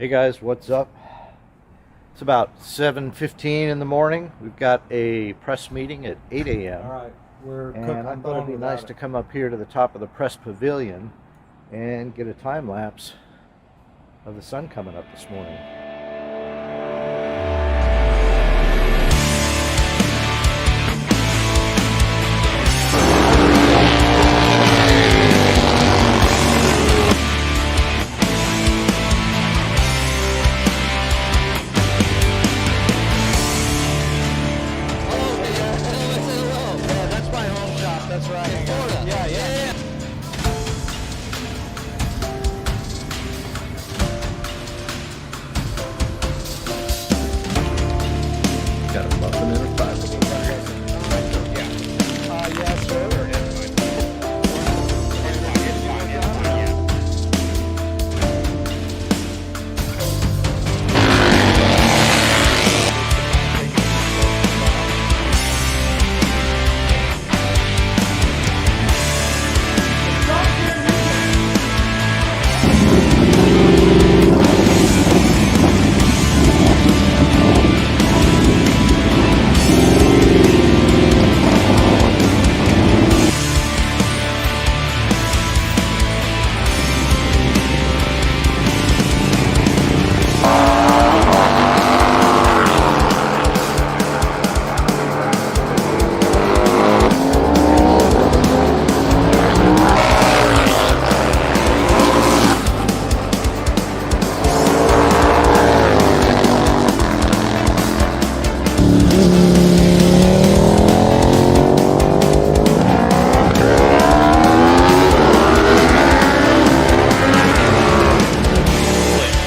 Hey guys, what's up? It's about 7:15 in the morning. We've got a press meeting at 8 a.m. All right, we're And I I'm thought it'd going be without nice it. to come up here to the top of the press pavilion and get a time lapse of the sun coming up this morning. Yeah, that's my home shop. That's right. Florida. Yeah. Got a muffin and a five. Yes, sir.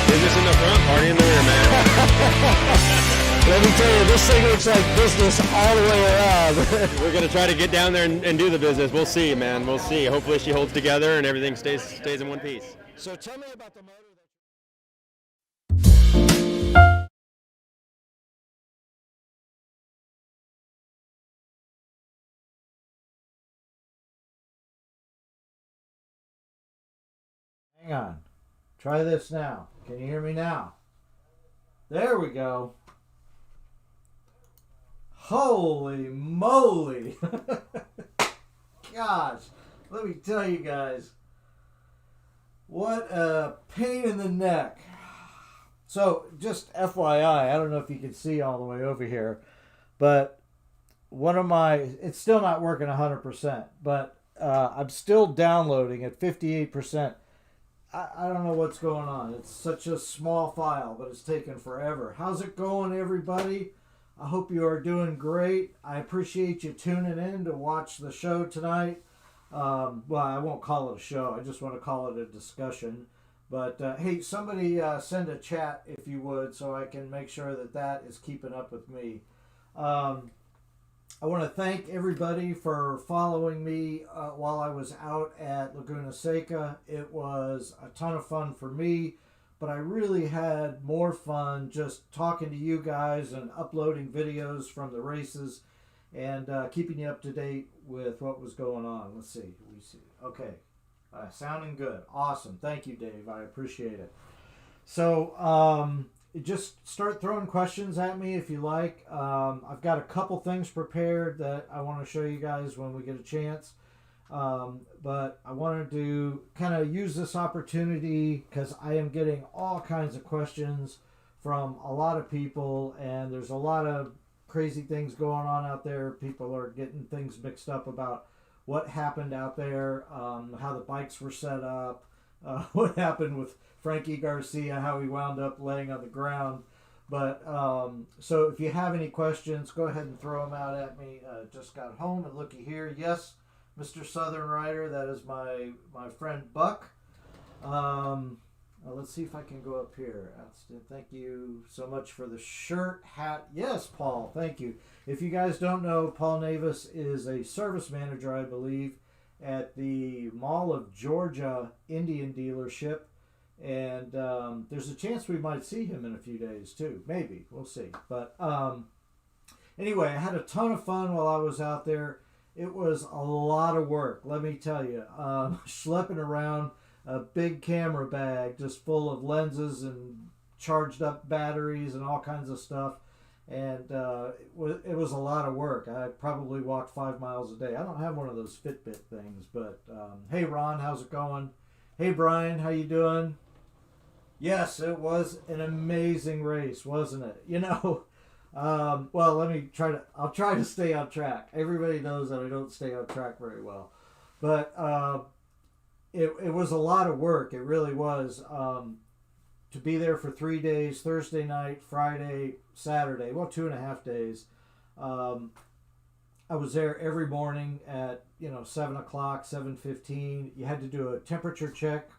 Business in the front, party in the rear, man. Let me tell you, this thing looks like business all the way around. We're gonna try to get down there and do the business. We'll see, man. We'll see. Hopefully she holds together and everything stays in one piece. So tell me about the motor. Hang on. Try this now. Can you hear me now? There we go. Holy moly. Gosh. Let me tell you guys. What a pain in the neck. So, just FYI, I don't know if you can see all the way over here, but it's still not working 100%, but I'm still downloading at 58%. I don't know what's going on. It's such a small file, but it's taken forever. How's it going, everybody? I hope you are doing great. I appreciate you tuning in to watch the show tonight. Well, I won't call it a show. I just want to call it a discussion. But hey, somebody send a chat if you would, so I can make sure that that is keeping up with me. I want to thank everybody for following me while I was out at Laguna Seca. It was a ton of fun for me, but I really had more fun just talking to you guys and uploading videos from the races and keeping you up to date with what was going on. Let's see. Okay. Sounding good. Awesome. Thank you, Dave. I appreciate it. So, just start throwing questions at me if you like. I've got a couple things prepared that I want to show you guys when we get a chance. But I wanted to kind of use this opportunity because I am getting all kinds of questions from a lot of people, and there's a lot of crazy things going on out there. People are getting things mixed up about what happened out there, how the bikes were set up, what happened with Frankie Garcia, how he wound up laying on the ground. But so if you have any questions, go ahead and throw them out at me. Just got home and looky here. Yes, Mr. Southern Rider, that is my friend Buck. Let's see if I can go up here. Thank you so much for the shirt, hat. Yes, Paul, thank you. If you guys don't know, Paul Navis is a service manager, I believe, at the Mall of Georgia Indian dealership. And there's a chance we might see him in a few days too. Maybe. We'll see. But anyway, I had a ton of fun while I was out there. It was a lot of work, let me tell you. Schlepping around a big camera bag just full of lenses and charged up batteries and all kinds of stuff. And it was a lot of work. I probably walked 5 miles a day. I don't have one of those Fitbit things, but hey, Ron, how's it going? Hey, Brian, how you doing? Yes, it was an amazing race, wasn't it? You know, well, I'll try to stay on track. Everybody knows that I don't stay on track very well. But it was a lot of work. It really was. To be there for 3 days, Thursday night, Friday, Saturday, well, 2.5 days. I was there every morning at 7 o'clock, 7:15. You had to do a temperature check,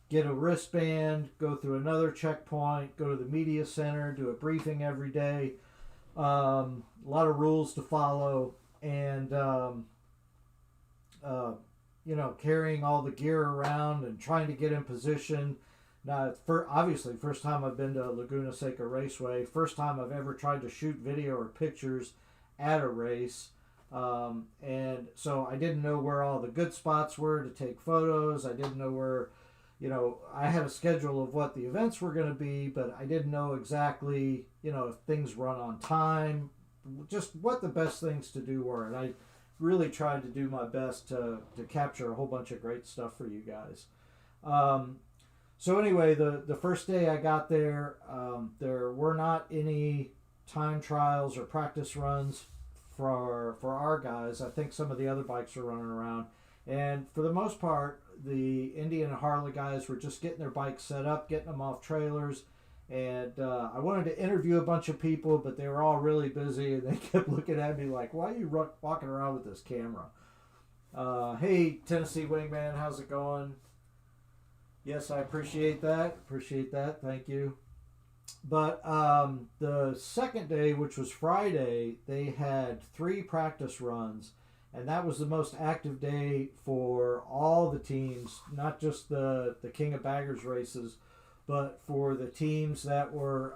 get a wristband, go through another checkpoint, go to the media center, do a briefing every day. A lot of rules to follow, and carrying all the gear around and trying to get in position. Now, obviously, first time I've been to Laguna Seca Raceway. First time I've ever tried to shoot video or pictures at a race. And so I didn't know where all the good spots were to take photos. I didn't know where, I had a schedule of what the events were going to be, but I didn't know exactly, if things run on time, just what the best things to do were. And I really tried to do my best to capture a whole bunch of great stuff for you guys. So anyway, the first day I got there, there were not any time trials or practice runs for our guys. I think some of the other bikes were running around. And for the most part, the Indian and Harley guys were just getting their bikes set up, getting them off trailers. And I wanted to interview a bunch of people, but they were all really busy, and they kept looking at me like, why are you walking around with this camera? Hey, Tennessee Wingman, how's it going? Yes, I appreciate that. Thank you. But the second day, which was Friday, they had 3 practice runs, and that was the most active day for all the teams, not just the King of Baggers races, but for the teams that were,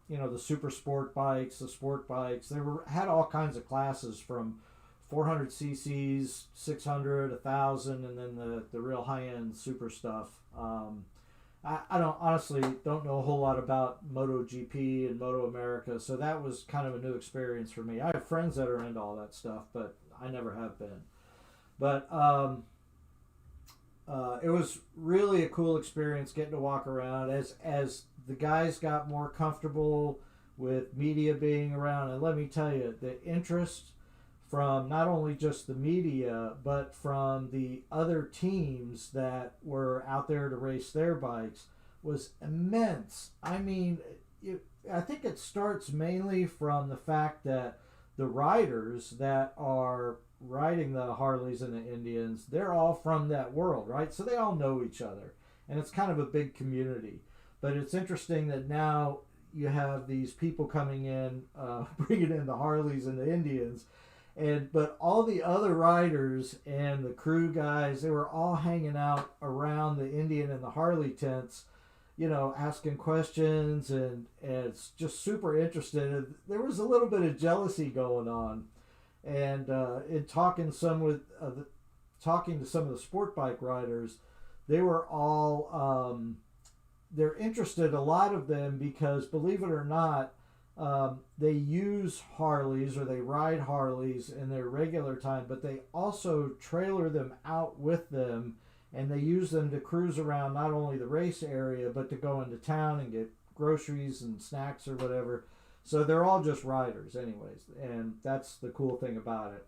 the super sport bikes, the sport bikes. They had all kinds of classes from 400 cc's, 600, 1,000, and then the real high-end super stuff. I honestly don't know a whole lot about MotoGP and Moto America, so that was kind of a new experience for me. I have friends that are into all that stuff, but I never have been. But it was really a cool experience getting to walk around as the guys got more comfortable with media being around. And let me tell you, the interest from not only just the media, but from the other teams that were out there to race their bikes was immense. I mean, I think it starts mainly from the fact that the riders that are riding the Harleys and the Indians, they're all from that world, right? So they all know each other, and it's kind of a big community. But it's interesting that now you have these people coming in, bringing in the Harleys and the Indians, but all the other riders and the crew guys, they were all hanging out around the Indian and the Harley tents, asking questions, and it's just super interested. There was a little bit of jealousy going on. And in talking to some of the sport bike riders, they were all they're interested, a lot of them, because believe it or not, they use Harleys or they ride Harleys in their regular time, but they also trailer them out with them, and they use them to cruise around not only the race area, but to go into town and get groceries and snacks or whatever. So they're all just riders anyways, and that's the cool thing about it.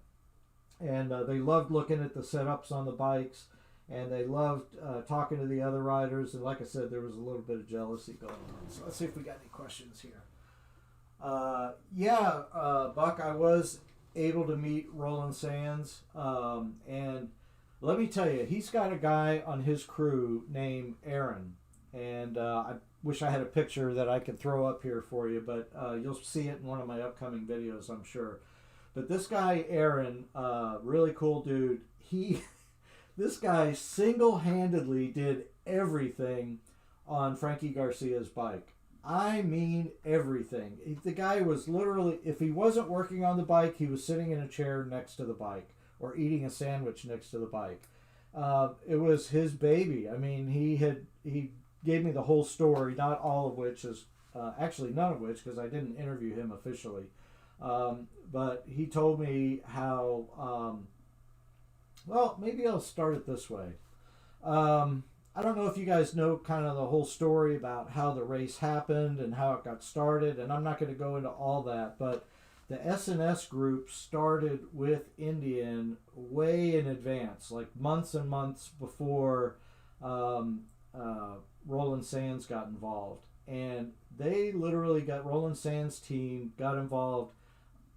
And they loved looking at the setups on the bikes, and they loved talking to the other riders. And like I said, there was a little bit of jealousy going on. So let's see if we got any questions here. Buck, I was able to meet Roland Sands, and let me tell you, he's got a guy on his crew named Aaron, and I wish I had a picture that I could throw up here for you, but you'll see it in one of my upcoming videos, I'm sure. But this guy, Aaron, really cool dude. This guy single-handedly did everything on Frankie Garcia's bike. I mean everything. The guy was literally, if he wasn't working on the bike, he was sitting in a chair next to the bike or eating a sandwich next to the bike. It was his baby. I mean, he gave me the whole story, not all of which is actually none of which, because I didn't interview him officially. But he told me how, well, maybe I'll start it this way. I don't know if you guys know kind of the whole story about how the race happened and how it got started, and I'm not going to go into all that, but the S&S group started with Indian way in advance, like months and months before Roland Sands got involved. And they literally got Roland Sands' team got involved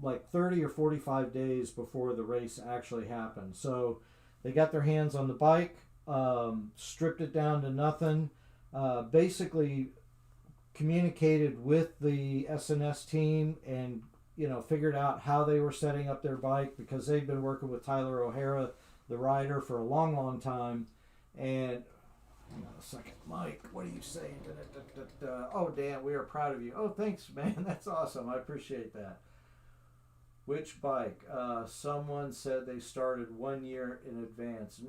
like 30 or 45 days before the race actually happened. So they got their hands on the bike, stripped it down to nothing, basically communicated with the S&S team and figured out how they were setting up their bike, because they'd been working with Tyler O'Hara, the rider, for a long, long time. And hang on a second, Mike, what are you saying? Oh, Dan, we are proud of you. Oh, thanks, man. That's awesome. I appreciate that. Which bike? Someone said they started 1 year in advance.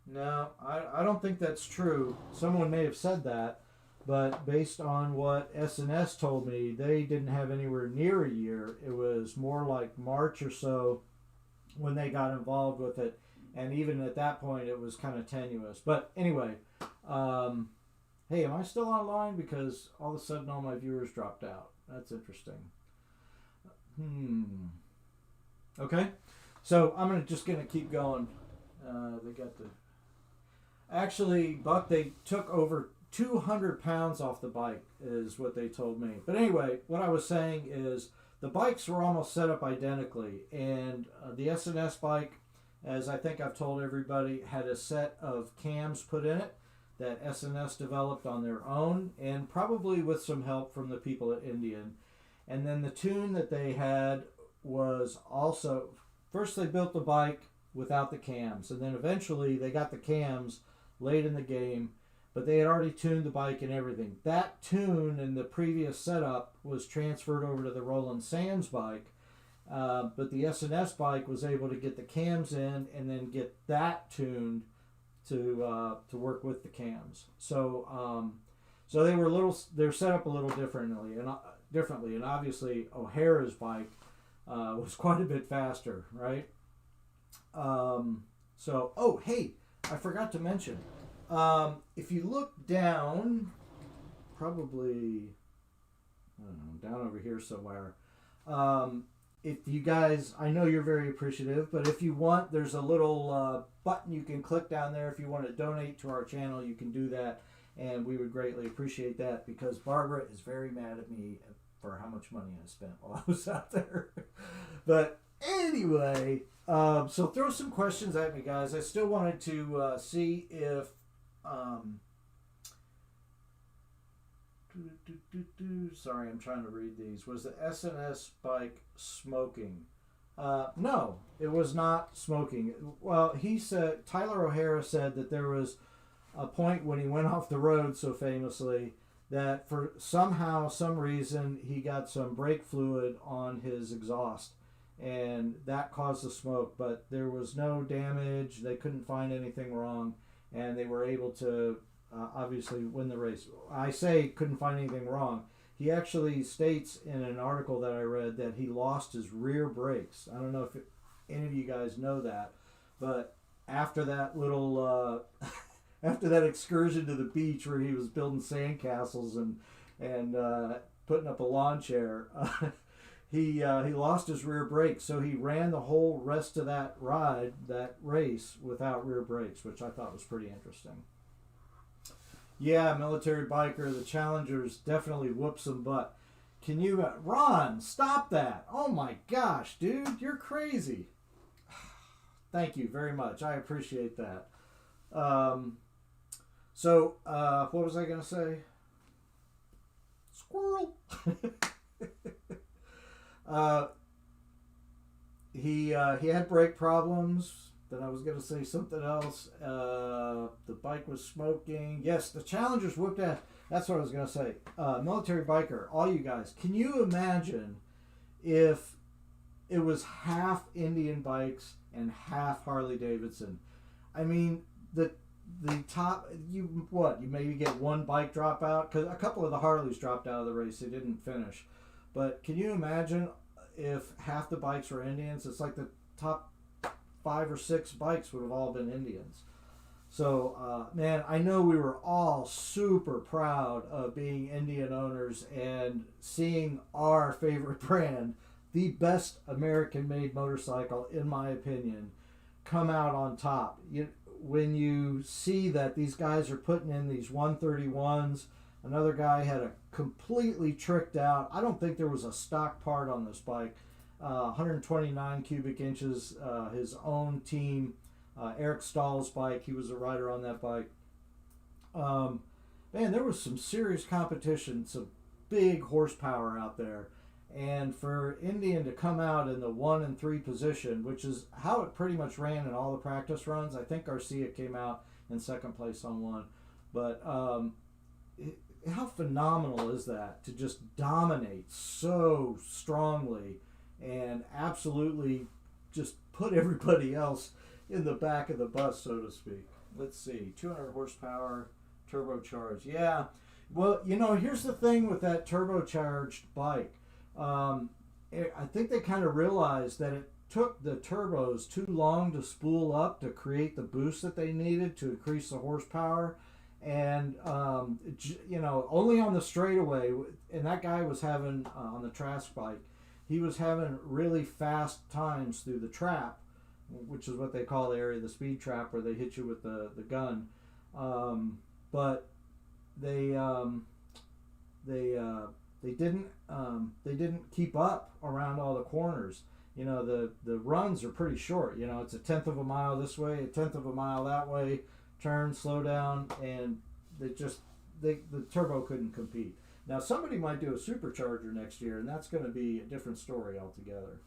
No, I don't think that's true. Someone may have said that, but based on what S&S told me, they didn't have anywhere near a year. It was more like March or so when they got involved with it. And even at that point, it was kind of tenuous. But anyway, hey, am I still online? Because all of a sudden all my viewers dropped out. That's interesting. Okay, so I'm just gonna keep going. They got the... Actually, Buck, they took over 200 pounds off the bike, is what they told me. But anyway, what I was saying is the bikes were almost set up identically. And the S&S bike, as I think I've told everybody, had a set of cams put in it that S&S developed on their own, and probably with some help from the people at Indian. And then the tune that they had was also, first they built the bike without the cams, and then eventually they got the cams late in the game, but they had already tuned the bike and everything. That tune in the previous setup was transferred over to the Roland Sands bike, but the S&S bike was able to get the cams in and then get that tuned to work with the cams. So they're set up a little differently, and obviously O'Hara's bike was quite a bit faster, right? Oh, hey, I forgot to mention, if you look down, probably, I don't know, down over here somewhere, if you guys, I know you're very appreciative, but if you want, there's a little button you can click down there. If you want to donate to our channel, you can do that, and we would greatly appreciate that, because Barbara is very mad at me for how much money I spent while I was out there. But anyway, so throw some questions at me, guys. I still wanted to see if sorry, I'm trying to read these. Was the S&S bike smoking? No, it was not smoking. Well, he said, Tyler O'Hara said that there was a point when he went off the road so famously that for somehow, some reason, he got some brake fluid on his exhaust, and that caused the smoke. But there was no damage. They couldn't find anything wrong, and they were able to obviously win the race. I say couldn't find anything wrong. He actually states in an article that I read that he lost his rear brakes. I don't know if any of you guys know that, but after that little after that excursion to the beach where he was building sandcastles and putting up a lawn chair, he lost his rear brakes, so he ran the whole rest of that race without rear brakes, which I thought was pretty interesting. Yeah, military biker, the Challengers definitely whoop some butt. Can you, Ron, stop that. Oh my gosh, dude, you're crazy. Thank you very much. I appreciate that. What was I going to say? Squirrel. He had brake problems. Then I was going to say something else. The bike was smoking. Yes, the Challengers whooped ass. That's what I was going to say. Military biker, all you guys, can you imagine if it was half Indian bikes and half Harley Davidson? I mean, the the top, you maybe get one bike drop out, because a couple of the Harleys dropped out of the race. They didn't finish. But can you imagine if half the bikes were Indians? It's like the top 5 or 6 bikes would have all been Indians. So, man, I know we were all super proud of being Indian owners and seeing our favorite brand, the best American-made motorcycle, in my opinion, come out on top. When you see that these guys are putting in these 131s, another guy had a completely tricked out, I don't think there was a stock part on this bike, 129 cubic inches, his own team, Eric Stahl's bike. He was a rider on that bike. Man, there was some serious competition, some big horsepower out there. And for Indian to come out in the 1 and 3 position, which is how it pretty much ran in all the practice runs. I think Garcia came out in second place on one. But how phenomenal is that to just dominate so strongly and absolutely just put everybody else in the back of the bus, so to speak. Let's see, 200 horsepower, turbocharged. Yeah, well, here's the thing with that turbocharged bike. I think they kind of realized that it took the turbos too long to spool up to create the boost that they needed to increase the horsepower. And, only on the straightaway, and that guy was having, on the Trask bike, he was having really fast times through the trap, which is what they call the area of the speed trap, where they hit you with the gun. But they didn't keep up around all the corners. The runs are pretty short. It's a 1/10 of a mile this way, a 1/10 of a mile that way, turn, slow down, and the turbo couldn't compete. Now somebody might do a supercharger next year, and that's going to be a different story altogether.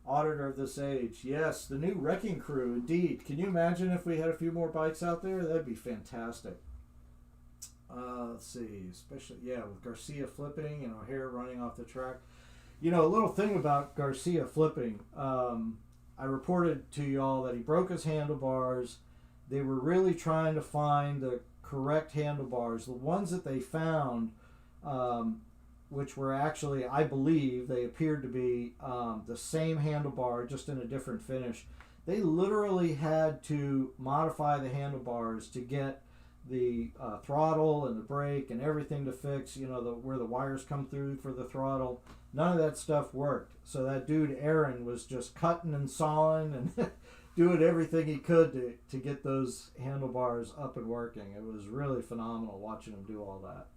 Auditor of this age, yes, the new wrecking crew, indeed. Can you imagine if we had a few more bikes out there? That'd be fantastic. Let's see, especially, with Garcia flipping and O'Hare running off the track. A little thing about Garcia flipping, I reported to y'all that he broke his handlebars. They were really trying to find the correct handlebars. The ones that they found, which were actually, I believe, they appeared to be the same handlebar, just in a different finish. They literally had to modify the handlebars to get the throttle and the brake and everything to fix, where the wires come through for the throttle. None of that stuff worked. So that dude Aaron was just cutting and sawing and doing everything he could to get those handlebars up and working. It was really phenomenal watching him do all that.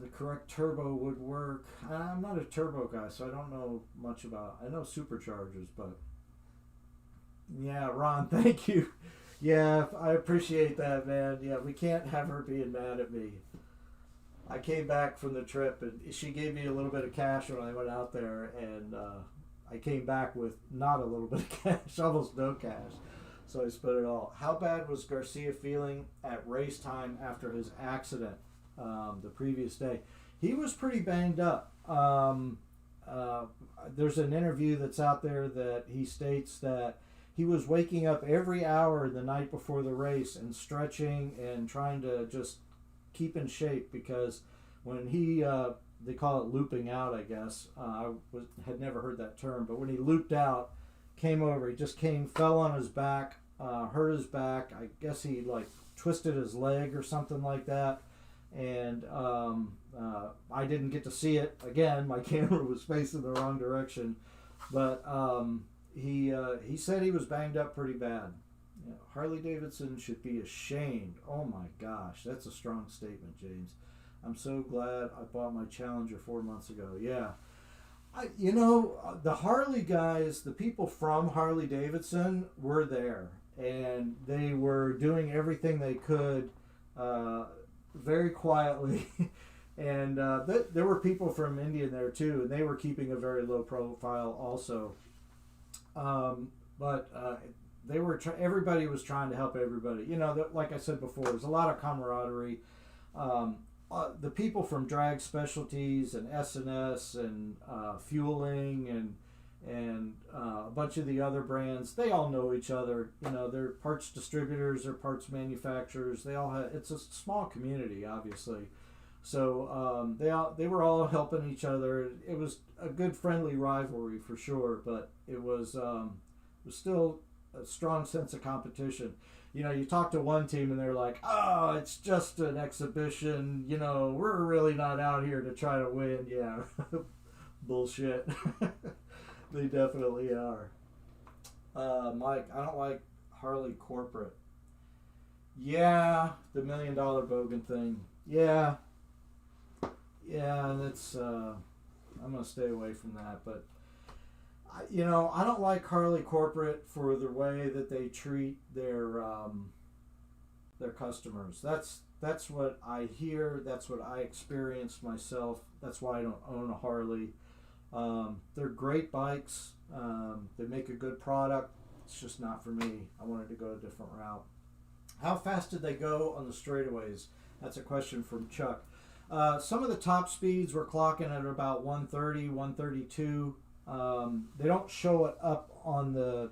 The correct turbo would work. I'm not a turbo guy, so I don't know much about. I know superchargers, but yeah, Ron, thank you. Yeah, I appreciate that, man. Yeah, we can't have her being mad at me. I came back from the trip, and she gave me a little bit of cash when I went out there, and I came back with not a little bit of cash, almost no cash. So I spent it all. How bad was Garcia feeling at race time after his accident the previous day? He was pretty banged up. There's an interview that's out there that he states that he was waking up every hour the night before the race and stretching and trying to just keep in shape, because when he, they call it looping out, I guess. Had never heard that term, but when he looped out, came over, he just fell on his back, hurt his back. I guess he twisted his leg or something like that. And I didn't get to see it. Again, my camera was facing the wrong direction. But he said he was banged up pretty bad. Harley Davidson should be ashamed. Oh my gosh, that's a strong statement, James. I'm so glad I bought my Challenger 4 months ago. Yeah. The Harley guys, the people from Harley Davidson were there, and they were doing everything they could very quietly. And there were people from Indian there too, and they were keeping a very low profile also. But they were everybody was trying to help everybody. Like I said before, there's a lot of camaraderie. The people from Drag Specialties and S&S and Fueling and and a bunch of the other brands, they all know each other. You know, they're parts distributors, they're parts manufacturers. They all have. It's a small community, obviously. So they were all helping each other. It was a good friendly rivalry for sure, but it was still a strong sense of competition. You know, you talk to one team and they're like, "Oh, it's just an exhibition. You know, we're really not out here to try to win." Yeah, bullshit. They definitely are. Mike, I don't like Harley corporate. Yeah, the $1 million bogan thing. Yeah, that's. I'm gonna stay away from that, but. You know, I don't like Harley corporate for the way that they treat their customers. That's what I hear. That's what I experienced myself. That's why I don't own a Harley. They're great bikes. They make a good product. It's just not for me. I wanted to go a different route. How fast did they go on the straightaways? That's a question from Chuck. Some of the top speeds were clocking at about 130, 132. They don't show it up on the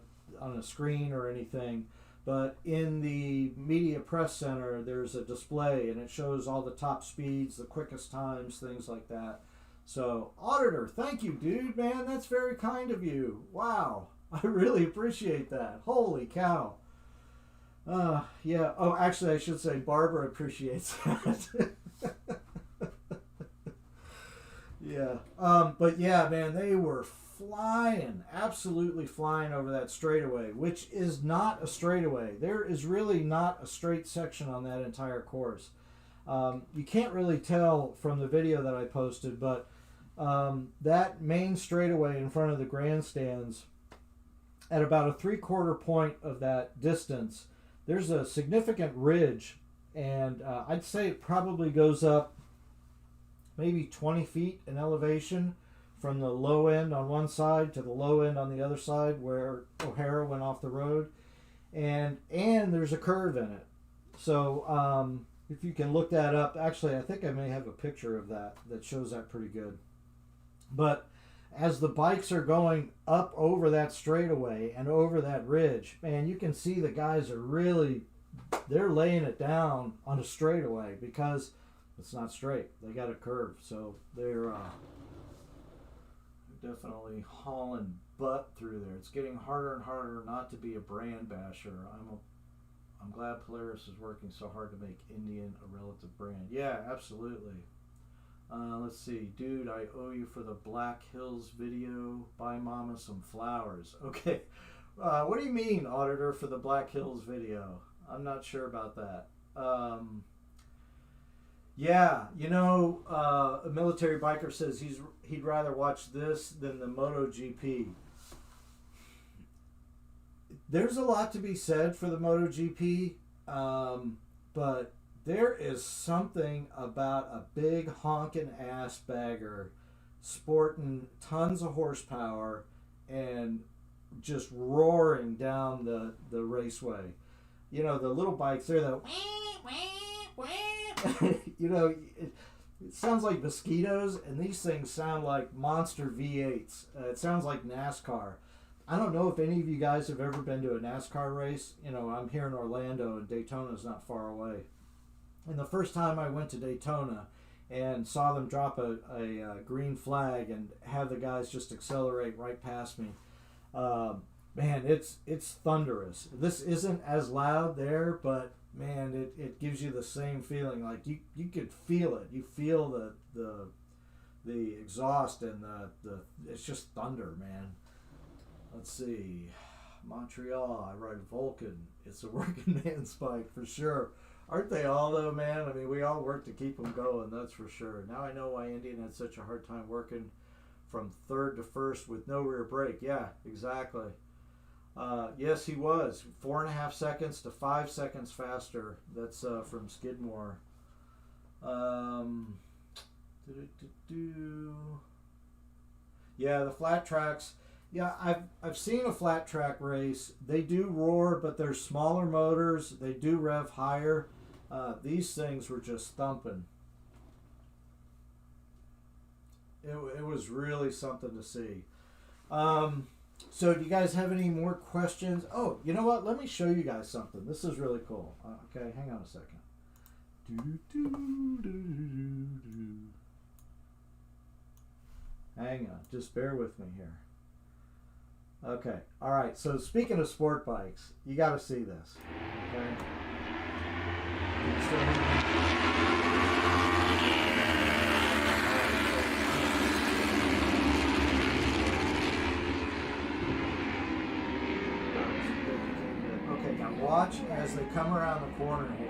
screen or anything, but in the media press center there's a display and it shows all the top speeds, the quickest times, things like that. So, Auditor, thank you, dude, man. That's very kind of you. Wow, I really appreciate that. Holy cow. Yeah. Oh, actually, I should say Barbara appreciates that. Yeah. But yeah, man, they were flying, absolutely flying over that straightaway, which is not a straightaway. There is really not a straight section on that entire course. You can't really tell from the video that I posted, but that main straightaway in front of the grandstands, at about a 3/4 point of that distance, there's a significant ridge, and I'd say it probably goes up maybe 20 feet in elevation from the low end on one side to the low end on the other side where O'Hara went off the road, and there's a curve in it. So if you can look that up, actually I think I may have a picture of that shows that pretty good. But as the bikes are going up over that straightaway and over that ridge, man, you can see the guys are really, they're laying it down on a straightaway because it's not straight. They got a curve, so they're definitely hauling butt through there. It's getting harder and harder not to be a brand basher. I'm glad Polaris is working so hard to make Indian a relative brand. Yeah, absolutely. Let's see, dude, I owe you for the Black Hills video. Buy Mama some flowers. Okay. What do you mean, Auditor, for the Black Hills video? I'm not sure about that. Yeah, you know, a military biker says he'd rather watch this than the MotoGP. There's a lot to be said for the MotoGP, but there is something about a big honking ass bagger sporting tons of horsepower and just roaring down the raceway. You know, the little bikes, they're the you know, it sounds like mosquitoes, and these things sound like monster V8s. It sounds like NASCAR. I don't know if any of you guys have ever been to a NASCAR race. You know, I'm here in Orlando, and Daytona's not far away. And the first time I went to Daytona and saw them drop a green flag and have the guys just accelerate right past me, man, it's thunderous. This isn't as loud there, but man, it gives you the same feeling. Like you could feel it. You feel the exhaust and the it's just thunder, man. Let's see, Montreal. I ride Vulcan. It's a working man's bike for sure. Aren't they all though, man? I mean, we all work to keep them going. That's for sure. Now I know why Indian had such a hard time working from third to first with no rear brake. Yeah, exactly. Yes, he was 4.5 seconds to 5 seconds faster. That's from Skidmore. Yeah, the flat tracks. Yeah, I've seen a flat track race. They do roar, but they're smaller motors. They do rev higher. These things were just thumping. It was really something to see. So do you guys have any more questions? Oh, you know what? Let me show you guys something. This is really cool. Okay, hang on a second. Hang on, just bear with me here. Okay, all right. So speaking of sport bikes, you got to see this. Okay. Can you still hear me? Okay, now watch as they come around the corner here.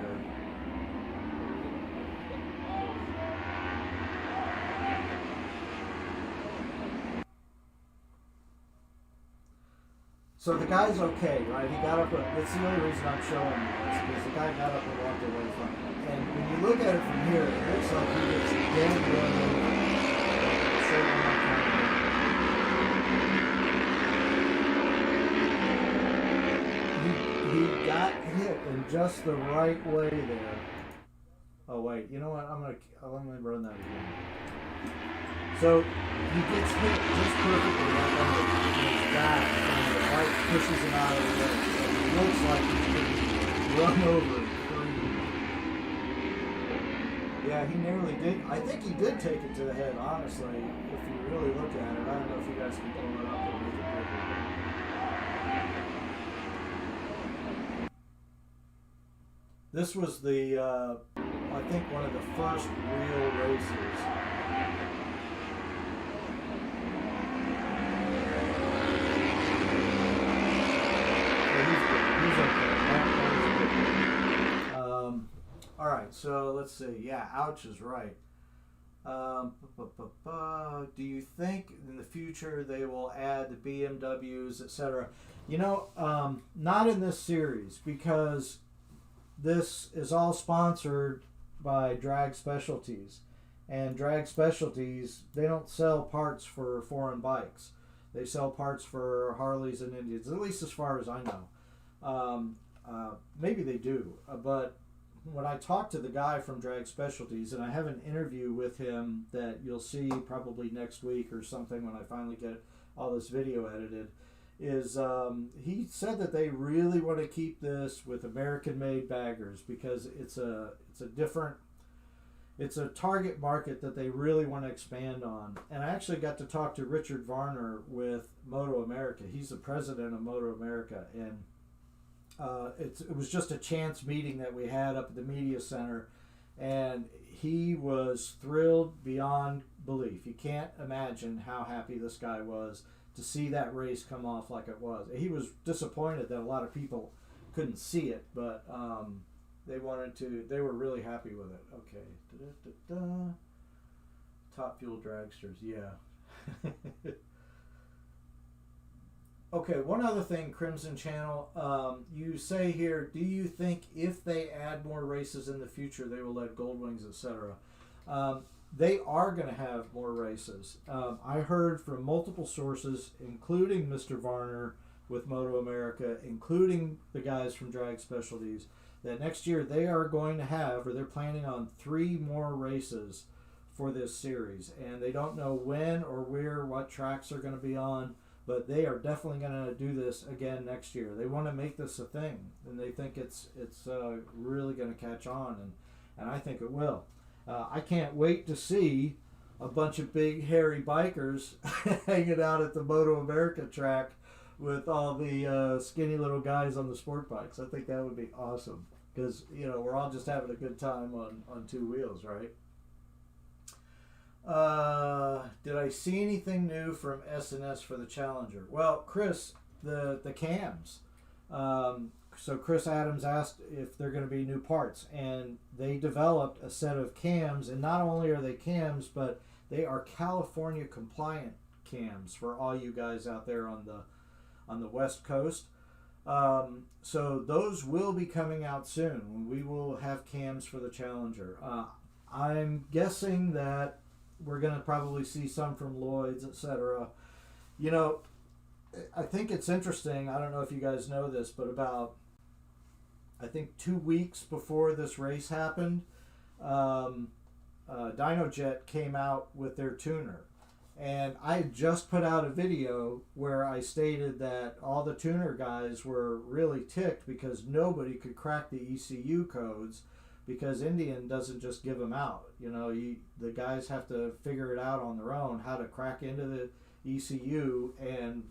So the guy's okay, right? He got up. That's the only reason I'm showing you this, because the guy got up and walked away from it. And when you look at it from here, it looks like he gets dead run over. He got hit in just the right way there. Oh wait, you know what? Let me run that again. So he gets hit just perfectly right on his back, and the bike pushes him out of the way. So it looks like he's getting run over and creamed. Yeah, he nearly did. I think he did take it to the head, honestly, if you really look at it. I don't know if you guys can pull it up and make it bigger. This was the, I think, one of the first real races. All right, so let's see. Yeah, ouch is right. Do you think in the future they will add the BMWs, etc.? You know, not in this series, because this is all sponsored by Drag Specialties. And Drag Specialties, they don't sell parts for foreign bikes. They sell parts for Harleys and Indians, at least as far as I know. Maybe they do, but when I talked to the guy from Drag Specialties, and I have an interview with him that you'll see probably next week or something when I finally get all this video edited, is he said that they really want to keep this with American-made baggers because it's a target market that they really want to expand on. And I actually got to talk to Richard Varner with Moto America. He's the president of Moto America, and it was just a chance meeting that we had up at the media center, and he was thrilled beyond belief. You can't imagine how happy this guy was to see that race come off like it was. He was disappointed that a lot of people couldn't see it, but they were really happy with it. Okay. Da-da-da-da. Top Fuel Dragsters, yeah. Okay, one other thing, Crimson Channel. You say here, do you think if they add more races in the future, they will let Goldwings, etc.? They are going to have more races. I heard from multiple sources, including Mr. Varner with Moto America, including the guys from Drag Specialties, that next year they are going to have, or they're planning on 3 more races for this series. And they don't know when or where, what tracks they're going to be on, but they are definitely going to do this again next year. They want to make this a thing, and they think it's really going to catch on, and I think it will. I can't wait to see a bunch of big hairy bikers hanging out at the Moto America track with all the skinny little guys on the sport bikes. I think that would be awesome because, you know, we're all just having a good time on 2 wheels, right? Did I see anything new from S&S for the Challenger? Well, Chris, the cams. So Chris Adams asked if they're going to be new parts, and they developed a set of cams, and not only are they cams, but they are California compliant cams for all you guys out there on the West Coast. So those will be coming out soon. We will have cams for the Challenger. I'm guessing that we're going to probably see some from Lloyd's, etc. You know, I think it's interesting. I don't know if you guys know this, but about, I think 2 weeks before this race happened, DynoJet came out with their tuner. And I had just put out a video where I stated that all the tuner guys were really ticked because nobody could crack the ECU codes because Indian doesn't just give them out. The guys have to figure it out on their own how to crack into the ECU and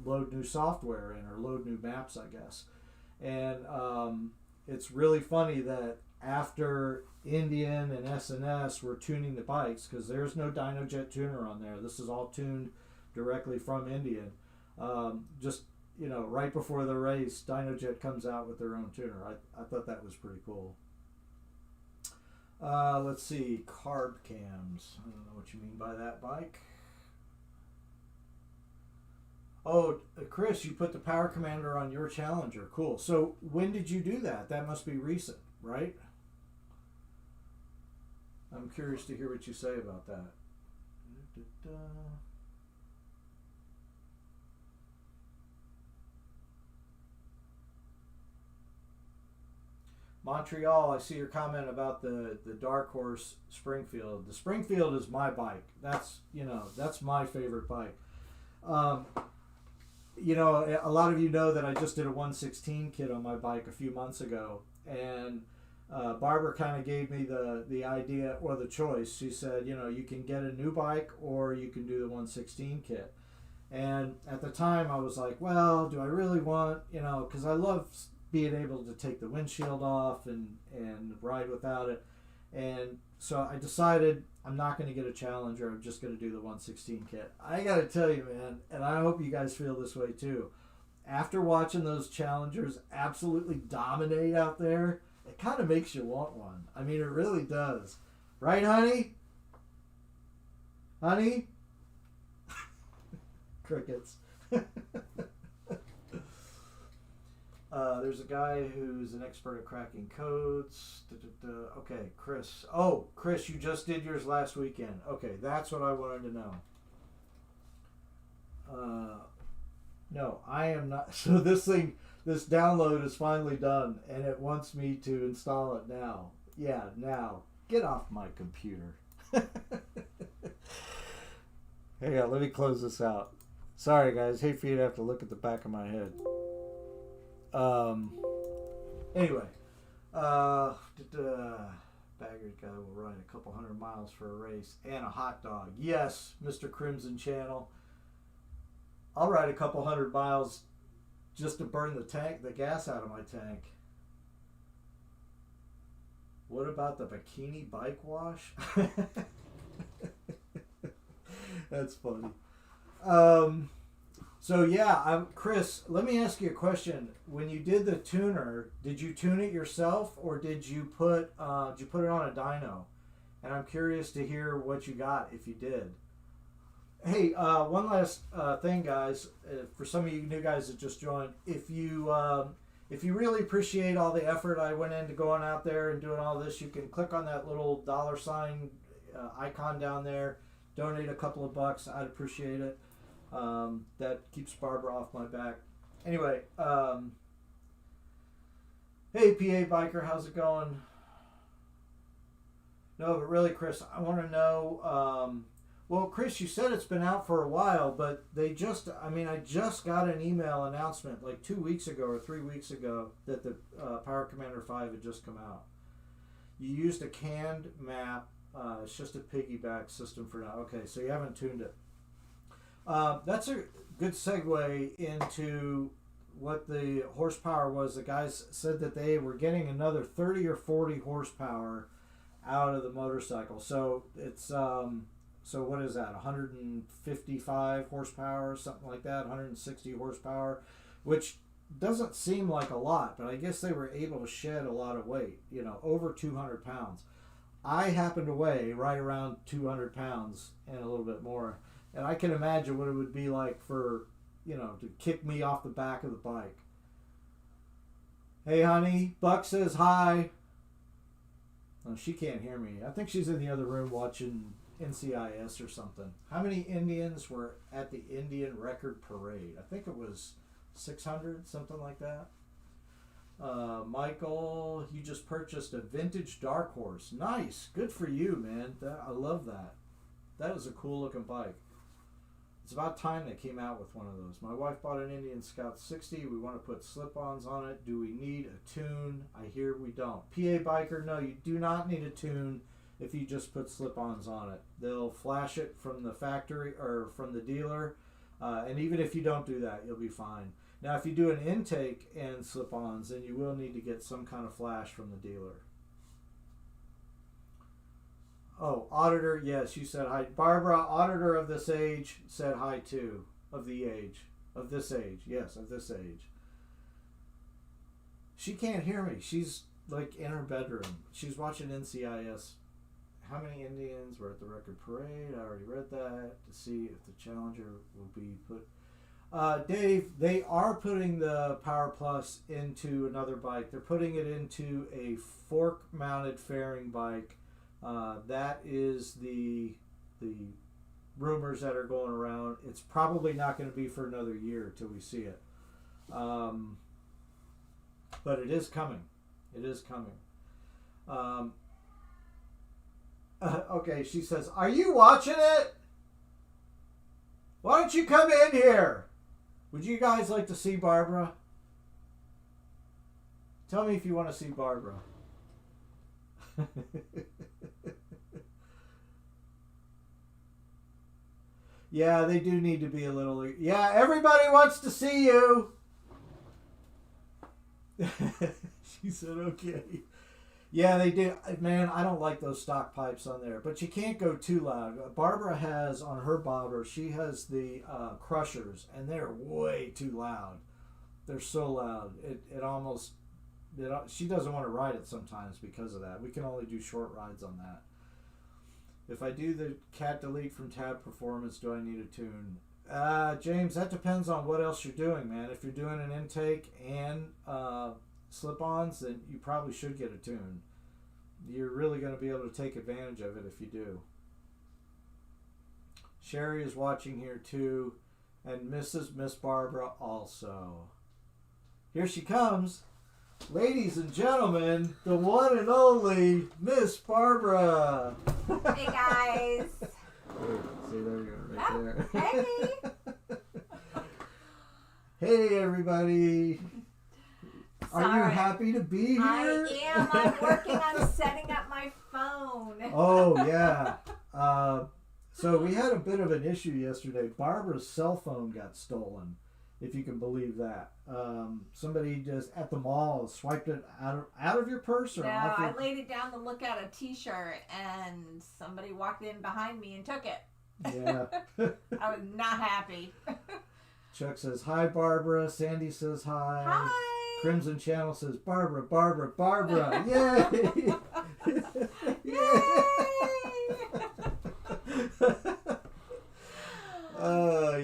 load new software in or load new maps, I guess. And it's really funny that after Indian and SNS were tuning the bikes, because there's no DynoJet tuner on there. This is all tuned directly from Indian. Right before the race, DynoJet comes out with their own tuner. I thought that was pretty cool. Let's see, carb cams. I don't know what you mean by that, Mike. Oh, Chris, you put the Power Commander on your Challenger. Cool. So when did you do that? That must be recent, right? I'm curious to hear what you say about that. Montreal, I see your comment about the Dark Horse Springfield. The Springfield is my bike. That's my favorite bike. A lot of you know that I just did a 116 kit on my bike a few months ago, and Barbara kind of gave me the idea or the choice. She said, you can get a new bike or you can do the 116 kit. And at the time I was like, well, do I really want, because I love being able to take the windshield off and ride without it. And so I decided I'm not going to get a Challenger. I'm just going to do the 116 kit. I got to tell you, man, and I hope you guys feel this way too. After watching those Challengers absolutely dominate out there, it kind of makes you want one. I mean, it really does. Right, honey? Honey? Crickets. There's a guy who's an expert at cracking codes. Okay, Chris. Oh, Chris, you just did yours last weekend. Okay, that's what I wanted to know. No, I am not. So this download is finally done, and it wants me to install it now. Yeah, now. Get off my computer. Hang on, let me close this out. Sorry, guys. Hate for you to have to look at the back of my head. Anyway, Baggage guy will ride a couple 100 miles for a race and a hot dog. Yes, Mr. Crimson Channel. I'll ride a couple 100 miles just to burn the gas out of my tank. What about the bikini bike wash? That's funny. So yeah, Chris, let me ask you a question. When you did the tuner, did you tune it yourself, or did you put it on a dyno? And I'm curious to hear what you got if you did. Hey, one last thing, guys. For some of you new guys that just joined, if you really appreciate all the effort I went into going out there and doing all this, you can click on that little $sign icon down there. Donate a couple of bucks. I'd appreciate it. That keeps Barbara off my back. Anyway, hey PA Biker, how's it going? No, but really, Chris, I want to know. Well, Chris, you said it's been out for a while, but I just got an email announcement like 2 weeks ago or 3 weeks ago that the Power Commander 5 had just come out. You used a canned map. It's just a piggyback system for now. Okay, so you haven't tuned it. That's a good segue into what the horsepower was. The guys said that they were getting another 30 or 40 horsepower out of the motorcycle. So it's so what is that? 155 horsepower, something like that. 160 horsepower, which doesn't seem like a lot, but I guess they were able to shed a lot of weight. Over 200 pounds. I happen to weigh right around 200 pounds and a little bit more. And I can imagine what it would be like for, to kick me off the back of the bike. Hey, honey, Buck says hi. Oh, she can't hear me. I think she's in the other room watching NCIS or something. How many Indians were at the Indian Record Parade? I think it was 600, something like that. Michael, you just purchased a vintage Dark Horse. Nice. Good for you, man. I love that. That is a cool looking bike. It's about time they came out with one of those. My wife bought an Indian Scout 60. We want to put slip-ons on it. Do we need a tune? I hear we don't. PA Biker, no, you do not need a tune if you just put slip-ons on it. They'll flash it from the factory or from the dealer, and even if you don't do that, you'll be fine. Now, if you do an intake and slip-ons, then you will need to get some kind of flash from the dealer. Oh, auditor, yes, you said hi. Barbara, auditor of this age, said hi too. Of the age. Of this age. Yes, of this age. She can't hear me. She's like in her bedroom. She's watching NCIS. How many Indians were at the record parade? I already read that. To see if the Challenger will be put. Dave, they are putting the Power Plus into another bike. They're putting it into a fork-mounted fairing bike. That is the rumors that are going around. It's probably not going to be for another year till we see it. But it is coming. It is coming. Okay, she says, are you watching it? Why don't you come in here? Would you guys like to see Barbara? Tell me if you want to see Barbara. Yeah, they do need to be a little... Yeah, everybody wants to see you. She said, okay. Yeah, they do. Man, I don't like those stock pipes on there. But you can't go too loud. Barbara has, on her bobber, she has the crushers, and they're way too loud. They're so loud. It almost... she doesn't want to ride it sometimes because of that. We can only do short rides on that. If I do the cat delete from tab performance, do I need a tune? James, that depends on what else you're doing, man. If you're doing an intake and slip-ons, then you probably should get a tune. You're really going to be able to take advantage of it if you do. Sherry is watching here too, and Miss Barbara also. Here she comes. Ladies and gentlemen, the one and only Miss Barbara. Hey guys. See, there you go, right there. Hey. Hey everybody. Sorry. Are you happy to be here? I am. I'm working on setting up my phone. Oh yeah. So we had a bit of an issue yesterday. Barbara's cell phone got stolen, if you can believe that. Somebody just at the mall swiped it out of your purse or No, off your... I laid it down to look at a t-shirt and somebody walked in behind me and took it. Yeah. I was not happy. Chuck says, hi, Barbara. Sandy says hi. Hi. Crimson Channel says, Barbara, Barbara, Barbara. Yay! Yay!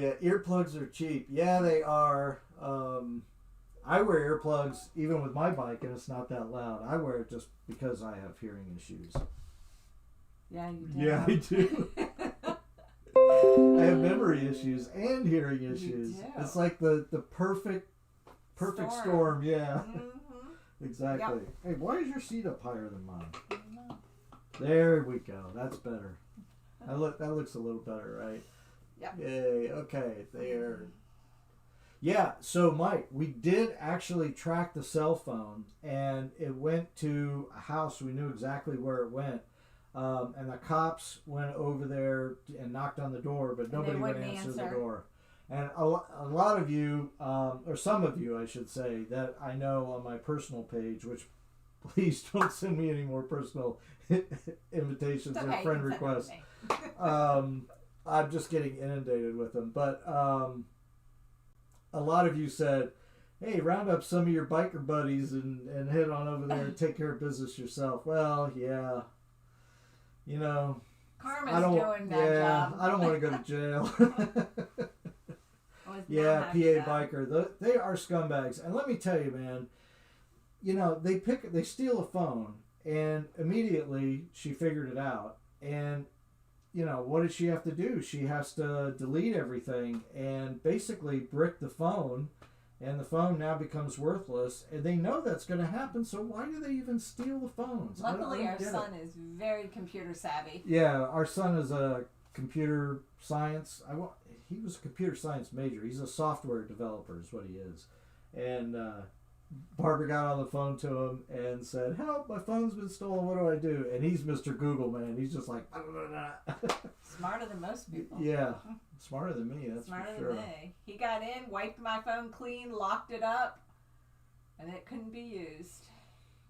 Yeah, earplugs are cheap. Yeah, they are. I wear earplugs even with my bike, and it's not that loud. I wear it just because I have hearing issues. Yeah, you do. Yeah, I do. I have memory issues and hearing issues. do. It's like the perfect storm. Yeah, Mm-hmm. exactly. Yep. Hey, why is your seat up higher than mine? There we go. That's better. That looks a little better, right? Yep. Yay. Okay. There. Yeah. So, Mike, we did actually track the cell phone, and it went to a house. We knew exactly where it went. And the cops went over there and knocked on the door, but nobody would answer the door. And a lot of you, or some of you, I should say, that I know on my personal page, which please don't send me any more personal invitations or friend requests. I'm just getting inundated with them. But a lot of you said, hey, round up some of your biker buddies and head on over there and take care of business yourself. Well, yeah. You know, Karma's doing that job. I don't want to go to jail. Yeah, PA Biker. They are scumbags. And let me tell you, man, you know, they steal a phone, and immediately she figured it out. And, you know, what does she have to do? She has to delete everything and basically brick the phone, and the phone now becomes worthless. And they know that's going to happen, so why do they even steal the phones? Luckily, our son is very computer savvy. Yeah, our son is a computer science. he was a computer science major. He's a software developer is what he is. And Barbara got on the phone to him and said, help, my phone's been stolen. What do I do? And he's Mr. Google, man. He's just like, Smarter than most people. yeah, smarter than me, that's Smarter for sure. than me. He got in, wiped my phone clean, locked it up, and it couldn't be used.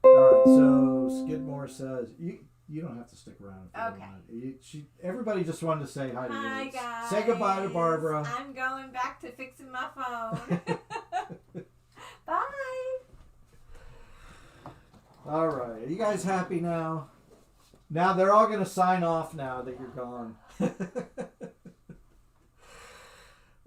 All right, so Skidmore says, you don't have to stick around if you Okay. don't want. Everybody just wanted to say hi to Hi, you. guys. Say goodbye to Barbara. I'm going back to fixing my phone. Bye. All right, are you guys happy now? Now they're all going to sign off now that you're gone.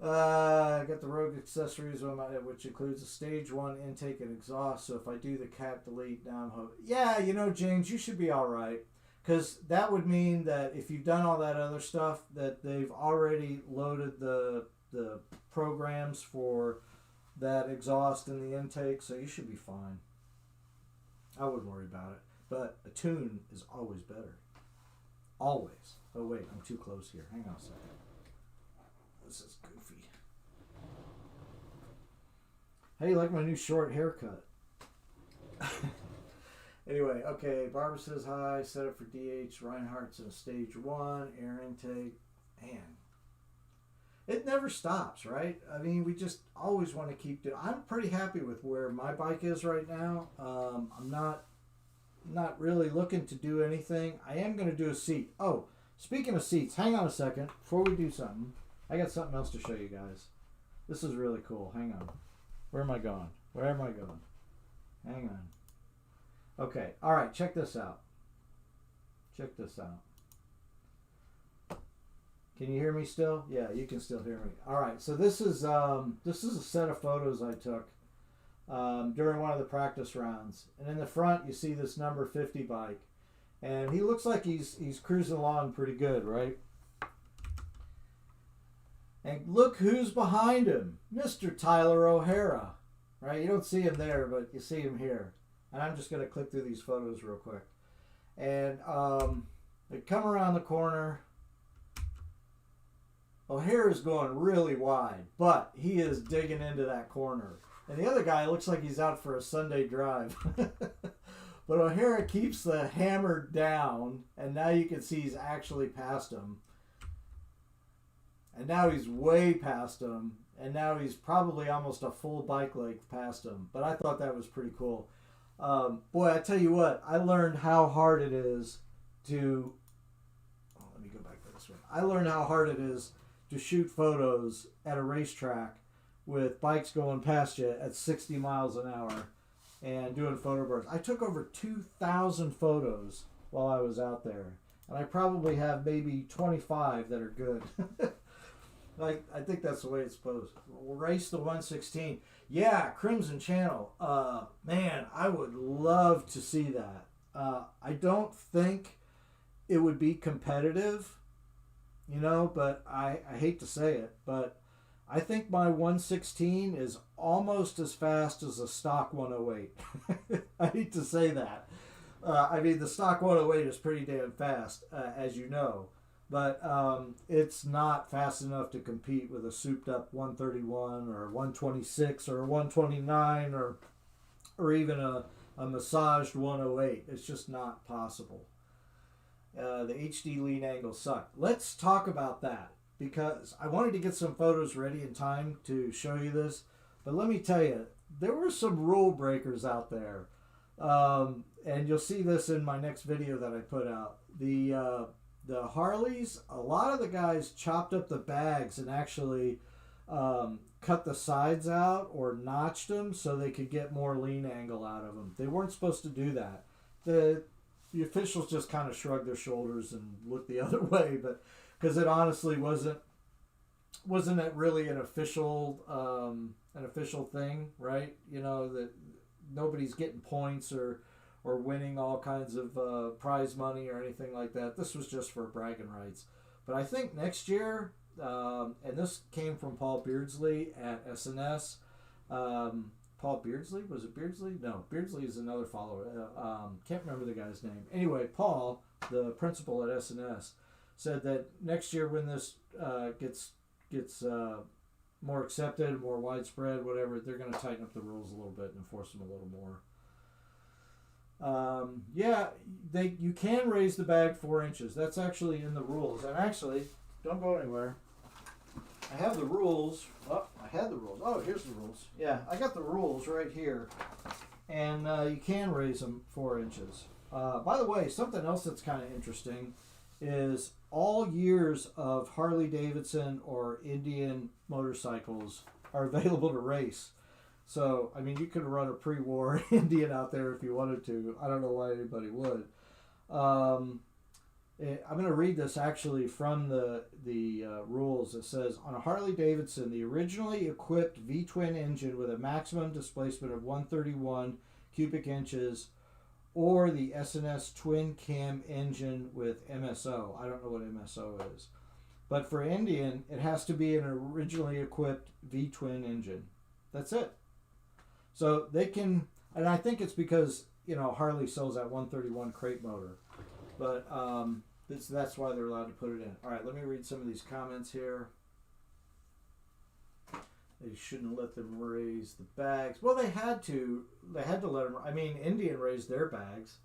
I got the Rogue accessories, which includes a stage 1 intake and exhaust. So if I do the cat delete, now I'm hoping. Yeah, James, you should be all right. Because that would mean that if you've done all that other stuff, that they've already loaded the programs for that exhaust and the intake. So you should be fine. I wouldn't worry about it. But a tune is always better. Always. Oh, wait, I'm too close here. Hang on a second. This is goofy. How do you like my new short haircut? Anyway, okay, Barbara says hi. Set up for DH. Reinhardt's in stage 1. Air intake. Man. It never stops, right? I mean, we just always want to keep doing. I'm pretty happy with where my bike is right now. I'm not really looking to do anything. I am going to do a seat. Oh, speaking of seats, hang on a second. Before we do something, I got something else to show you guys. This is really cool. Hang on. Where am I going? Where am I going? Hang on. Okay. All right. Check this out. Check this out. Can you hear me still? Yeah, you can still hear me. All right. So this is a set of photos I took during one of the practice rounds. And in the front, you see this number 50 bike. And he looks like he's cruising along pretty good, right? And look who's behind him. Mr. Tyler O'Hara. Right? You don't see him there, but you see him here. And I'm just going to click through these photos real quick. And they come around the corner. O'Hara's going really wide, but he is digging into that corner. And the other guy looks like he's out for a Sunday drive. But O'Hara keeps the hammer down, and now you can see he's actually past him. And now he's way past him, and now he's probably almost a full bike length past him. But I thought that was pretty cool. Boy, I tell you what, I learned how hard it is to... Oh, let me go back to this one. I learned how hard it is to shoot photos at a racetrack with bikes going past you at 60 miles an hour and doing photo bursts. I took over 2,000 photos while I was out there, and I probably have maybe 25 that are good. I think that's the way it's supposed. Race the 116. Yeah, Crimson Channel. Man, I would love to see that. I don't think it would be competitive, but I hate to say it, but I think my 116 is almost as fast as a stock 108. I hate to say that. I mean, the stock 108 is pretty damn fast, as you know. But it's not fast enough to compete with a souped up 131 or 126 or 129 or even a massaged 108. It's just not possible. The HD lean angles suck. Let's talk about that, because I wanted to get some photos ready in time to show you this. But let me tell you, there were some rule breakers out there. And you'll see this in my next video that I put out. The Harleys, a lot of the guys chopped up the bags and actually cut the sides out or notched them so they could get more lean angle out of them. They weren't supposed to do that. The officials just kind of shrugged their shoulders and looked the other way, but because it honestly wasn't it really an official thing, right? That nobody's getting points or winning all kinds of prize money or anything like that. This was just for bragging rights. But I think next year, and this came from Paul Beardsley at SNS. Paul Beardsley? Was it Beardsley? No, Beardsley is another follower. Can't remember the guy's name. Anyway, Paul, the principal at SNS, said that next year when this gets gets more accepted, more widespread, whatever, they're going to tighten up the rules a little bit and enforce them a little more. You can raise the bag 4 inches. That's actually in the rules. And actually, don't go anywhere. I have the rules. Oh, I had the rules. Oh, here's the rules. Yeah, I got the rules right here. And you can raise them 4 inches. By the way, something else that's kind of interesting is all years of Harley Davidson or Indian motorcycles are available to race. So, I mean, you could run a pre-war Indian out there if you wanted to. I don't know why anybody would. I'm going to read this actually from the rules. It says, on a Harley Davidson, the originally equipped V-twin engine with a maximum displacement of 131 cubic inches, or the S&S twin cam engine with MSO. I don't know what MSO is. But for Indian, it has to be an originally equipped V-twin engine. That's it. So they can, and I think it's because, Harley sells that 131 crate motor. But that's why they're allowed to put it in. All right, let me read some of these comments here. They shouldn't let them raise the bags. Well, they had to. They had to let them. I mean, Indian raised their bags,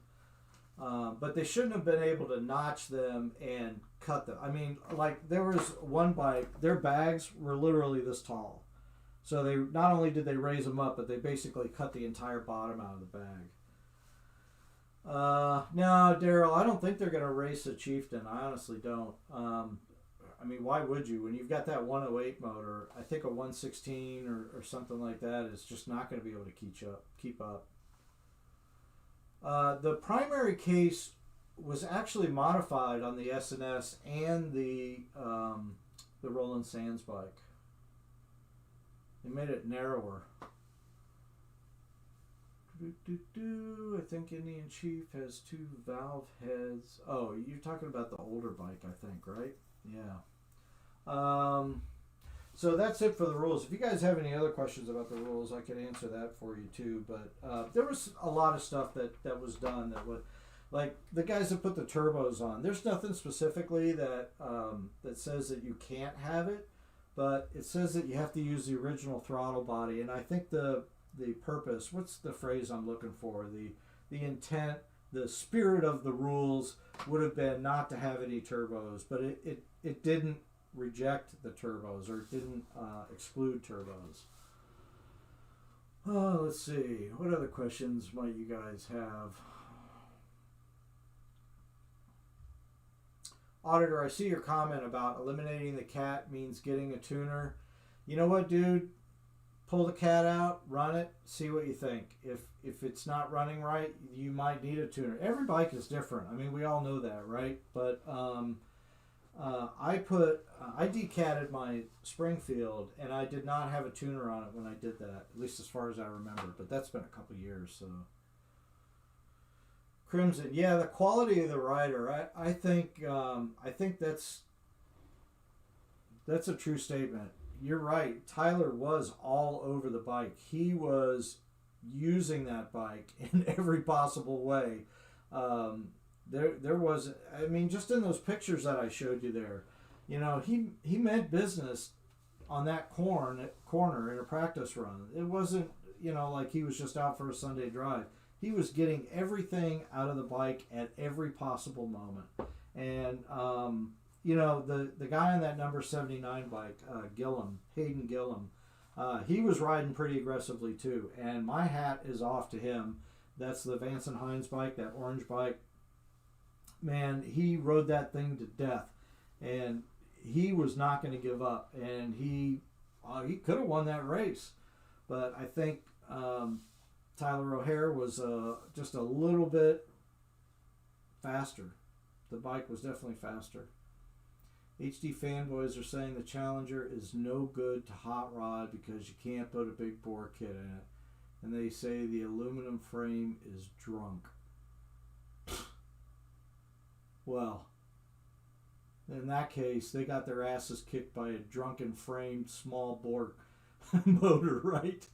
but they shouldn't have been able to notch them and cut them. I mean, like there was one bike. Their bags were literally this tall, so they not only did they raise them up, but they basically cut the entire bottom out of the bag. No, Daryl, I don't think they're going to race a Chieftain. I honestly don't. I mean, why would you? When you've got that 108 motor, I think a 116 or something like that is just not going to be able to keep up. The primary case was actually modified on the S&S and the Roland Sands bike. They made it narrower. I think Indian Chief has 2 valve heads. Oh, you're talking about the older bike, I think, right? Yeah. So that's it for the rules. If you guys have any other questions about the rules, I could answer that for you too. But there was a lot of stuff that was done that would, like the guys that put the turbos on. There's nothing specifically that says that you can't have it, but it says that you have to use the original throttle body. And I think the purpose, what's the phrase I'm looking for? The intent, the spirit of the rules would have been not to have any turbos, but it didn't reject the turbos or didn't exclude turbos. Oh, let's see. What other questions might you guys have? Auditor, I see your comment about eliminating the cat means getting a tuner. You know what, dude? Pull the cat out, run it, see what you think. If it's not running right, you might need a tuner. Every bike is different. I mean, we all know that, right? But I decatted my Springfield, and I did not have a tuner on it when I did that, at least as far as I remember. But that's been a couple years, so. Crimson, yeah, the quality of the rider. I think that's a true statement. You're right. Tyler was all over the bike. He was using that bike in every possible way. There was, I mean, just in those pictures that I showed you there, he meant business on that corner in a practice run. It wasn't, like he was just out for a Sunday drive. He was getting everything out of the bike at every possible moment. And, the guy on that number 79 bike, Hayden Gillum, he was riding pretty aggressively too. And my hat is off to him. That's the Vance and Hines bike, that orange bike. Man, he rode that thing to death. And he was not going to give up. And he could have won that race. But I think Tyler O'Hare was just a little bit faster. The bike was definitely faster. HD fanboys are saying the Challenger is no good to hot rod because you can't put a big bore kit in it. And they say the aluminum frame is drunk. Well, in that case, they got their asses kicked by a drunken framed small bore motor, right?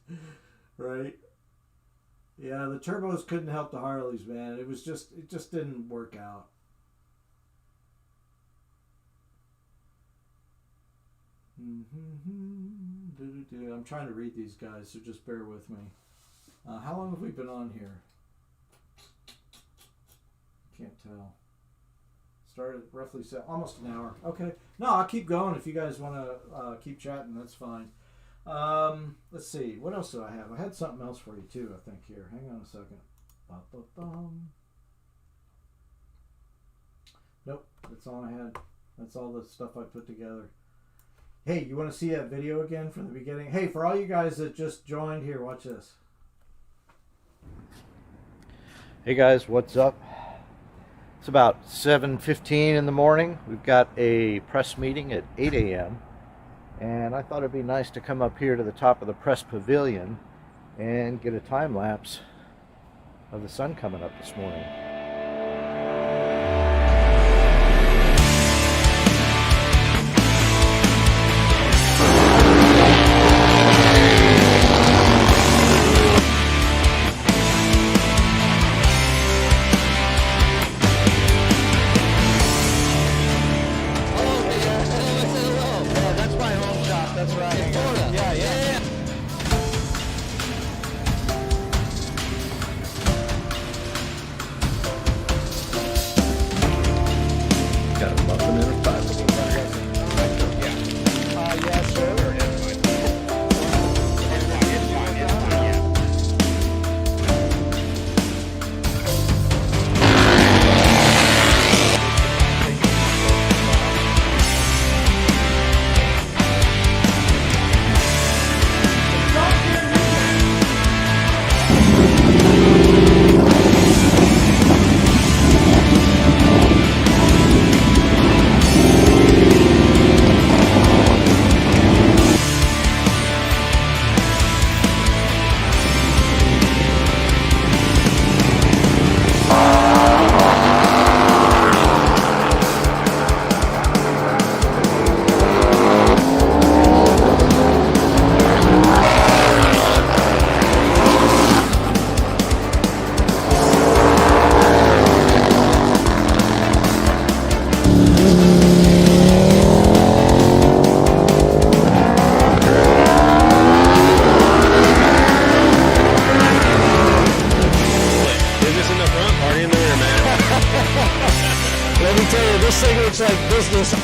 Right? Yeah, the turbos couldn't help the Harleys, man. It just didn't work out. I'm trying to read these guys, so just bear with me. How long have we been on here? Can't tell. Started roughly almost an hour. Okay. No, I'll keep going if you guys want to keep chatting. That's fine. Let's see. What else do I have? I had something else for you too, I think, here. Hang on a second. Ba-ba-bum. Nope. That's all I had. That's all the stuff I put together. Hey, you want to see that video again from the beginning? Hey, for all you guys that just joined here, watch this. Hey guys, what's up? It's about 7:15 in the morning. We've got a press meeting at 8 a.m. and I thought it'd be nice to come up here to the top of the press pavilion and get a time lapse of the sun coming up this morning.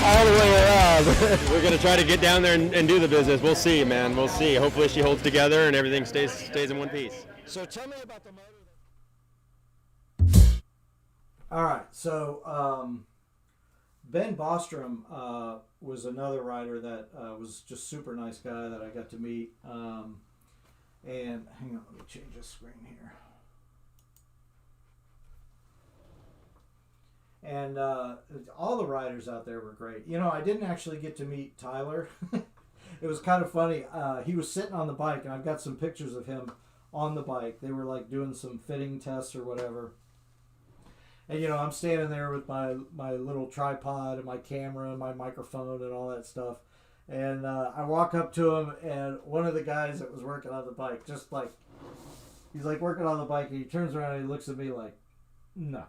All the way around. We're going to try to get down there and do the business. We'll see, man. We'll see. Hopefully she holds together and everything stays in one piece. So tell me about the motor. All right. So Ben Bostrom was another rider that was just super nice guy that I got to meet. And hang on, let me change the screen here. And all the riders out there were great. You know, I didn't actually get to meet Tyler. It was kind of funny. He was sitting on the bike, and I've got some pictures of him on the bike. They were like doing some fitting tests or whatever. And, you know, I'm standing there with my little tripod and my camera and my microphone and all that stuff. And I walk up to him, and one of the guys that was working on the bike, just like, he's like working on the bike, and he turns around and he looks at me like, no.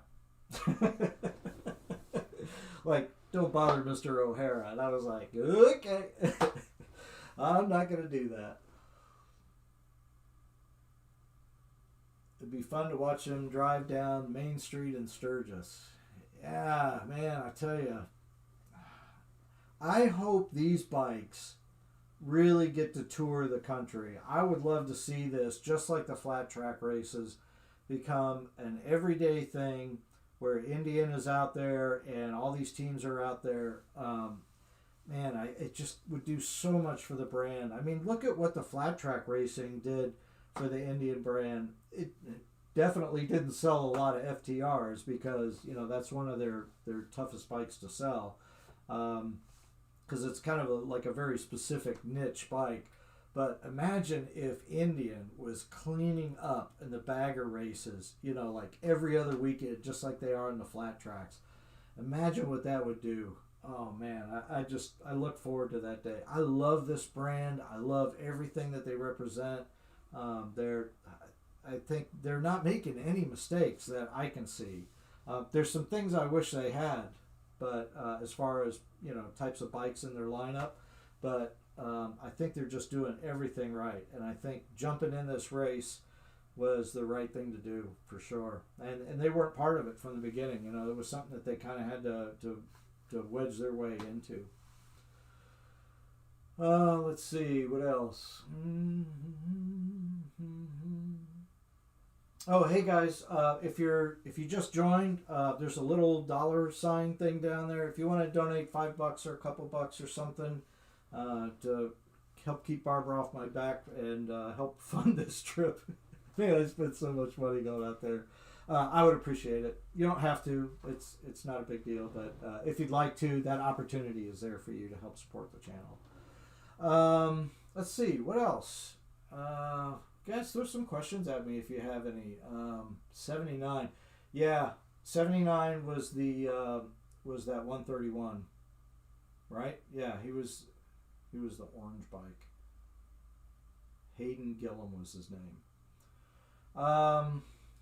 Like, don't bother Mr. O'Hara. And I was like, okay. I'm not going to do that. It'd be fun to watch him drive down Main Street in Sturgis. Yeah, man, I tell you. I hope these bikes really get to tour the country. I would love to see this, just like the flat track races, become an everyday thing where Indian is out there and all these teams are out there. Man, it just would do so much for the brand. I mean, look at what the flat track racing did for the Indian brand. It definitely didn't sell a lot of FTRs because, you know, that's one of their toughest bikes to sell. Because it's kind of like a very specific niche bike. But imagine if Indian was cleaning up in the bagger races, you know, like every other weekend, just like they are in the flat tracks. Imagine what that would do. Oh, man, I look forward to that day. I love this brand. I love everything that they represent. I think they're not making any mistakes that I can see. There's some things I wish they had, but as far as, you know, types of bikes in their lineup. But I think they're just doing everything right, and I think jumping in this race was the right thing to do for sure. And they weren't part of it from the beginning. You know, it was something that they kind of had to wedge their way into. Let's see what else. Oh, hey guys, if you just joined, there's a little dollar sign thing down there. If you want to donate $5 or a couple bucks or something to help keep Barbara off my back and help fund this trip. Man, I spent so much money going out there. I would appreciate it. You don't have to. It's not a big deal, but if you'd like to, that opportunity is there for you to help support the channel. Let's see what else. Guys, throw some questions at me if you have any. 79, yeah, 79 was was that 131, right? Yeah, he was the orange bike. Hayden Gillum was his name.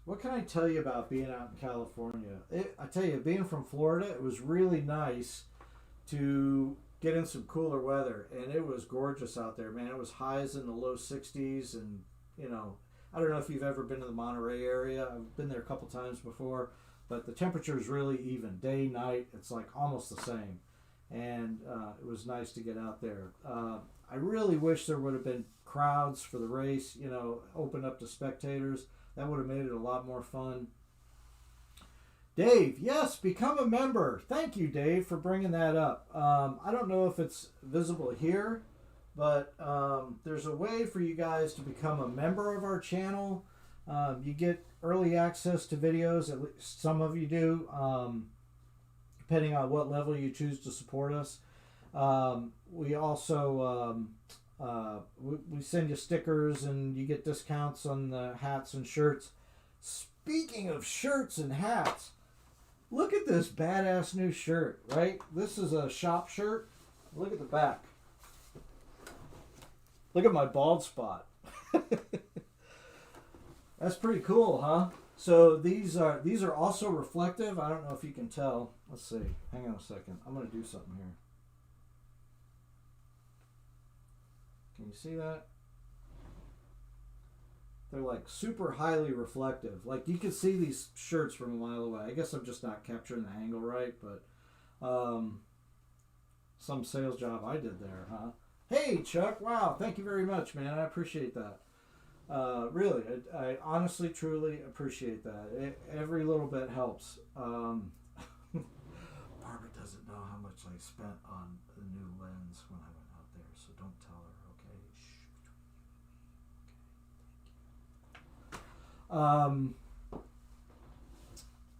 What can I tell you about being out in California? I tell you, being from Florida, it was really nice to get in some cooler weather, and it was gorgeous out there, man. It was highs in the low 60s, and you know, I don't know if you've ever been to the Monterey area. I've been there a couple times before, but the temperature is really even, day, night. It's like almost the same, and it was nice to get out there. I really wish there would have been crowds for the race, you know, open up to spectators. That would have made it a lot more fun. Dave, yes, become a member. Thank you, Dave, for bringing that up. I don't know if it's visible here, but there's a way for you guys to become a member of our channel. You get early access to videos, at least some of you do, depending on what level you choose to support us. We also we send you stickers, and you get discounts on the hats and shirts. Speaking of shirts and hats, look at this badass new shirt, right? This is a shop shirt. Look at the back. Look at my bald spot. That's pretty cool, huh? So these are also reflective. I don't know if you can tell. Let's see. Hang on a second. I'm going to do something here. Can you see that? They're like super highly reflective. Like you can see these shirts from a mile away. I guess I'm just not capturing the angle right, but some sales job I did there, huh? Hey Chuck, wow, thank you very much, man. I appreciate that. Really, I honestly, truly appreciate that. Every little bit helps. Barbara doesn't know how much I spent on the new lens when I went out there, so don't tell her, okay? Shh.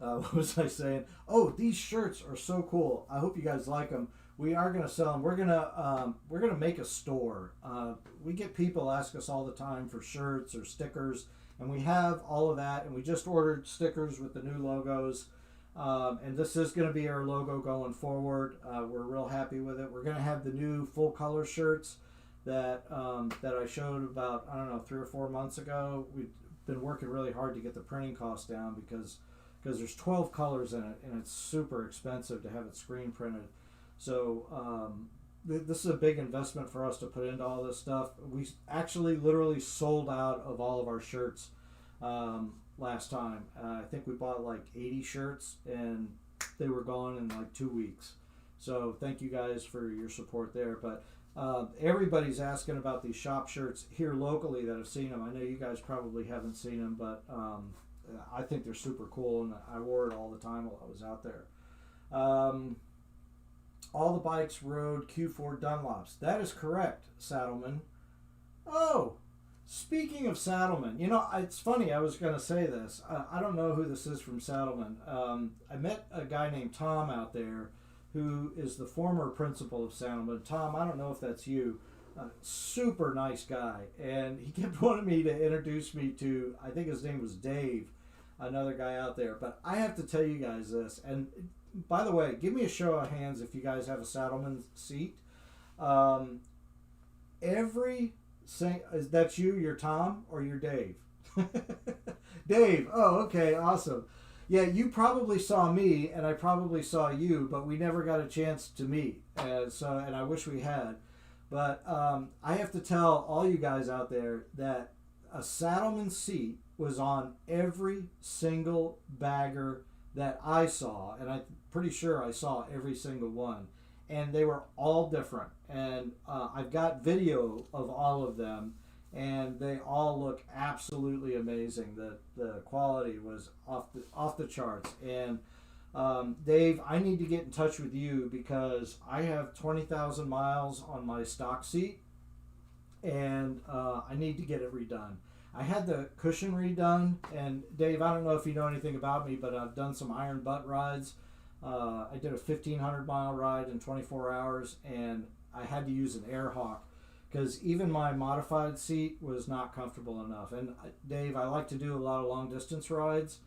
What was I saying? Oh, these shirts are so cool. I hope you guys like them. We are going to sell them. We're gonna make a store. We get people ask us all the time for shirts or stickers, and we have all of that. And we just ordered stickers with the new logos. And this is going to be our logo going forward. We're real happy with it. We're going to have the new full color shirts that I showed about, I don't know, 3 or 4 months ago. We've been working really hard to get the printing costs down because there's 12 colors in it, and it's super expensive to have it screen printed. So this is a big investment for us to put into all this stuff. We actually literally sold out of all of our shirts last time. I think we bought like 80 shirts, and they were gone in like 2 weeks. So thank you guys for your support there. But everybody's asking about these shop shirts here locally that have seen them. I know you guys probably haven't seen them, but I think they're super cool, and I wore it all the time while I was out there. All the bikes rode Q4 Dunlops. That is correct, Saddleman. Oh, speaking of Saddleman, you know, it's funny, I was going to say this. I don't know who this is from Saddleman. I met a guy named Tom out there who is the former principal of Saddleman. Tom, I don't know if that's you. Super nice guy. And he kept wanting me to introduce me to, I think his name was Dave, another guy out there. But I have to tell you guys this, and by the way, give me a show of hands if you guys have a Saddleman seat. That's you, you're Tom, or you're Dave? Dave, oh, okay, awesome. Yeah, you probably saw me, and I probably saw you, but we never got a chance to meet. And I wish we had. But I have to tell all you guys out there that a Saddleman seat was on every single bagger that I saw, and I'm pretty sure I saw every single one, and they were all different. And I've got video of all of them, and they all look absolutely amazing. The quality was off the charts. And Dave, I need to get in touch with you because I have 20,000 miles on my stock seat, and I need to get it redone. I had the cushion redone, and Dave, I don't know if you know anything about me, but I've done some iron butt rides. I did a 1,500 mile ride in 24 hours, and I had to use an air hawk because even my modified seat was not comfortable enough. And Dave, I like to do a lot of long distance rides,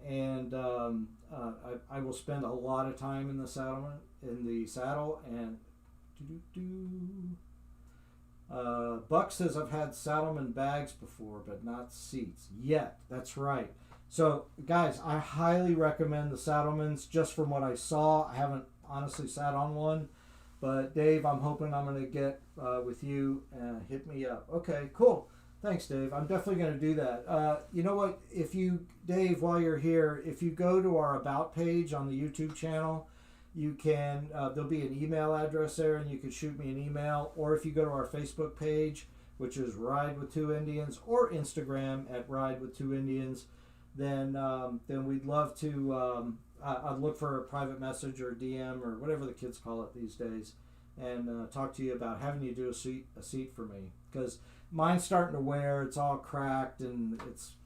and I will spend a lot of time in the saddle, and Buck says I've had Saddleman bags before, but not seats yet. That's right. So, guys, I highly recommend the Saddlemans just from what I saw. I haven't honestly sat on one, but Dave, I'm hoping I'm going to get with you and hit me up. Okay, cool. Thanks, Dave. I'm definitely going to do that. You know what? Dave, while you're here, if you go to our About page on the YouTube channel, you can, there'll be an email address there, and you can shoot me an email. Or if you go to our Facebook page, which is Ride with Two Indians, or Instagram at Ride with Two Indians, then we'd love to. I'd look for a private message or DM or whatever the kids call it these days, and talk to you about having you do a seat for me, because mine's starting to wear. It's all cracked, and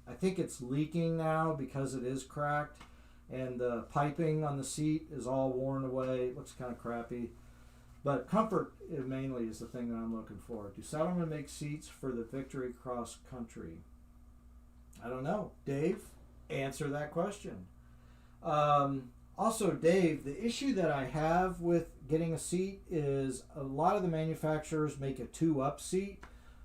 I think it's leaking now because it is cracked. And the piping on the seat is all worn away. It looks kind of crappy. But comfort mainly is the thing that I'm looking for. Do Saddlemen make seats for the Victory Cross Country? I don't know. Dave, answer that question. Also, Dave, the issue that I have with getting a seat is a lot of the manufacturers make a 2-up seat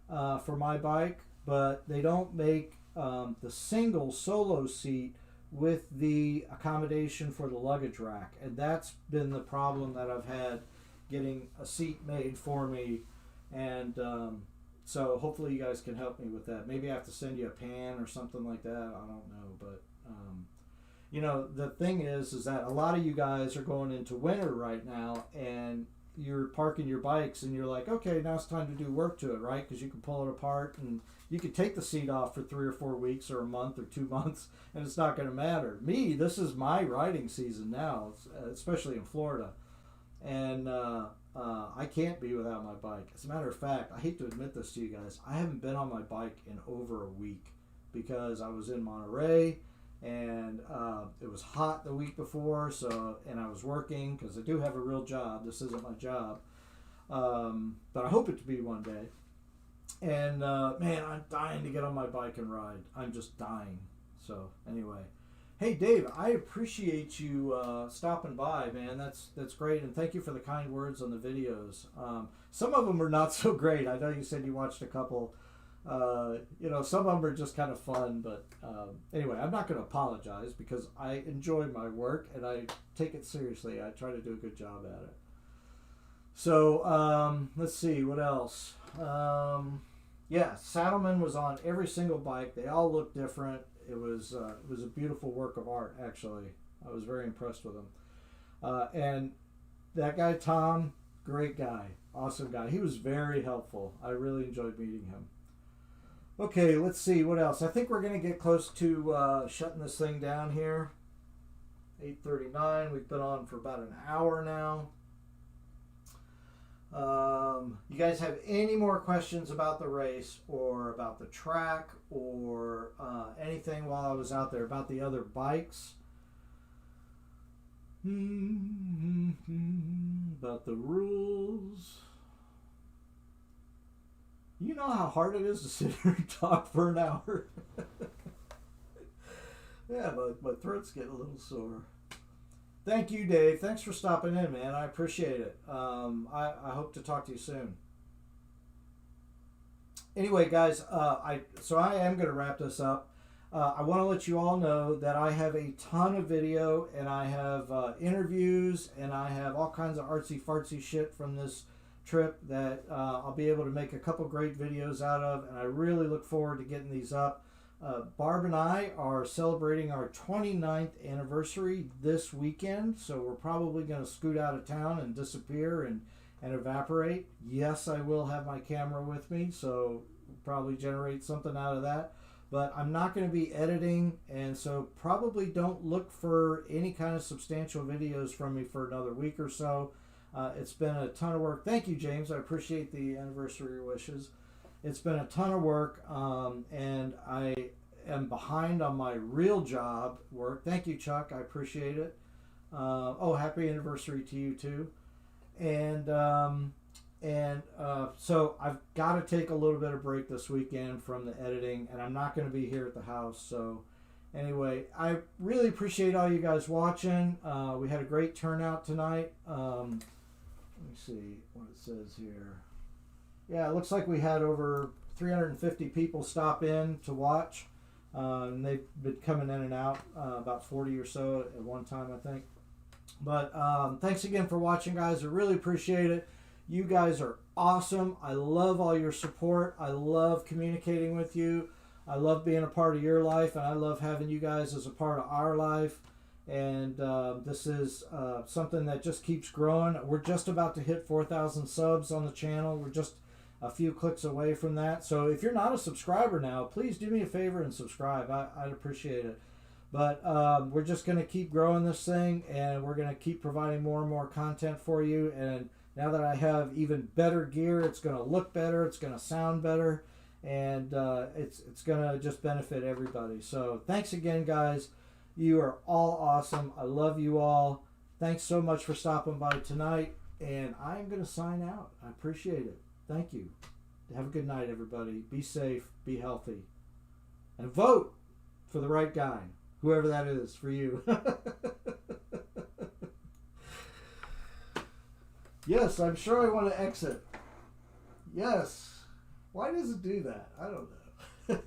for my bike, but they don't make the single solo seat with the accommodation for the luggage rack, and that's been the problem that I've had getting a seat made for me. And so hopefully you guys can help me with that. Maybe I have to send you a pan or something like that. I don't know, but you know, the thing is that a lot of you guys are going into winter right now, and you're parking your bikes, and you're like, okay, now it's time to do work to it, right? Because you can pull it apart, and you could take the seat off for 3 or 4 weeks or a month or 2 months, and it's not going to matter. Me, this is my riding season now, especially in Florida, and I can't be without my bike. As a matter of fact, I hate to admit this to you guys, I haven't been on my bike in over a week because I was in Monterey, and it was hot the week before, and I was working because I do have a real job. This isn't my job, but I hope it to be one day. And man, I'm dying to get on my bike and ride. I'm just dying. So anyway, hey Dave, I appreciate you stopping by, man. That's great, and thank you for the kind words on the videos. Some of them are not so great. I know you said you watched a couple. You know, some of them are just kind of fun, but anyway, I'm not going to apologize because I enjoy my work and I take it seriously. I try to do a good job at it. So let's see what else. Yeah, Saddleman was on every single bike. They all looked different. It was a beautiful work of art, actually. I was very impressed with him. And that guy Tom, great guy, awesome guy. He was very helpful. I really enjoyed meeting him. Okay, let's see what else. I think we're going to get close to shutting this thing down here. 8:39. We've been on for about an hour now. You guys have any more questions about the race or about the track or anything while I was out there about the other bikes? About the rules. You know how hard it is to sit here and talk for an hour? Yeah, my throat's getting a little sore. Thank you, Dave. Thanks for stopping in, man. I appreciate it. I hope to talk to you soon. Anyway, guys, I am going to wrap this up. I want to let you all know that I have a ton of video, and I have interviews, and I have all kinds of artsy-fartsy shit from this trip that I'll be able to make a couple great videos out of, and I really look forward to getting these up. Barb and I are celebrating our 29th anniversary this weekend, so we're probably going to scoot out of town and disappear and evaporate. Yes, I will have my camera with me, so probably generate something out of that. But I'm not going to be editing, and so probably don't look for any kind of substantial videos from me for another week or so. It's been a ton of work. Thank you, James. I appreciate the anniversary wishes. It's been a ton of work, and I am behind on my real job work. Thank you, Chuck. I appreciate it. Happy anniversary to you too. So I've got to take a little bit of break this weekend from the editing, and I'm not going to be here at the house. So anyway, I really appreciate all you guys watching. We had a great turnout tonight. Let me see what it says here. Yeah, it looks like we had over 350 people stop in to watch. And they've been coming in and out, about 40 or so at one time, I think. But thanks again for watching, guys. I really appreciate it. You guys are awesome. I love all your support. I love communicating with you. I love being a part of your life, and I love having you guys as a part of our life. And this is something that just keeps growing. We're just about to hit 4,000 subs on the channel. We're just a few clicks away from that. So if you're not a subscriber now, please do me a favor and subscribe. I'd appreciate it. But we're just going to keep growing this thing, and we're going to keep providing more and more content for you. And now that I have even better gear, it's going to look better, it's going to sound better, and it's going to just benefit everybody. So thanks again, guys. You are all awesome. I love you all. Thanks so much for stopping by tonight, and I'm going to sign out. I appreciate it. Thank you. Have a good night, everybody. Be safe, be healthy, and vote for the right guy, whoever that is for you. Yes, I'm sure I want to exit. Yes. Why does it do that? I don't know.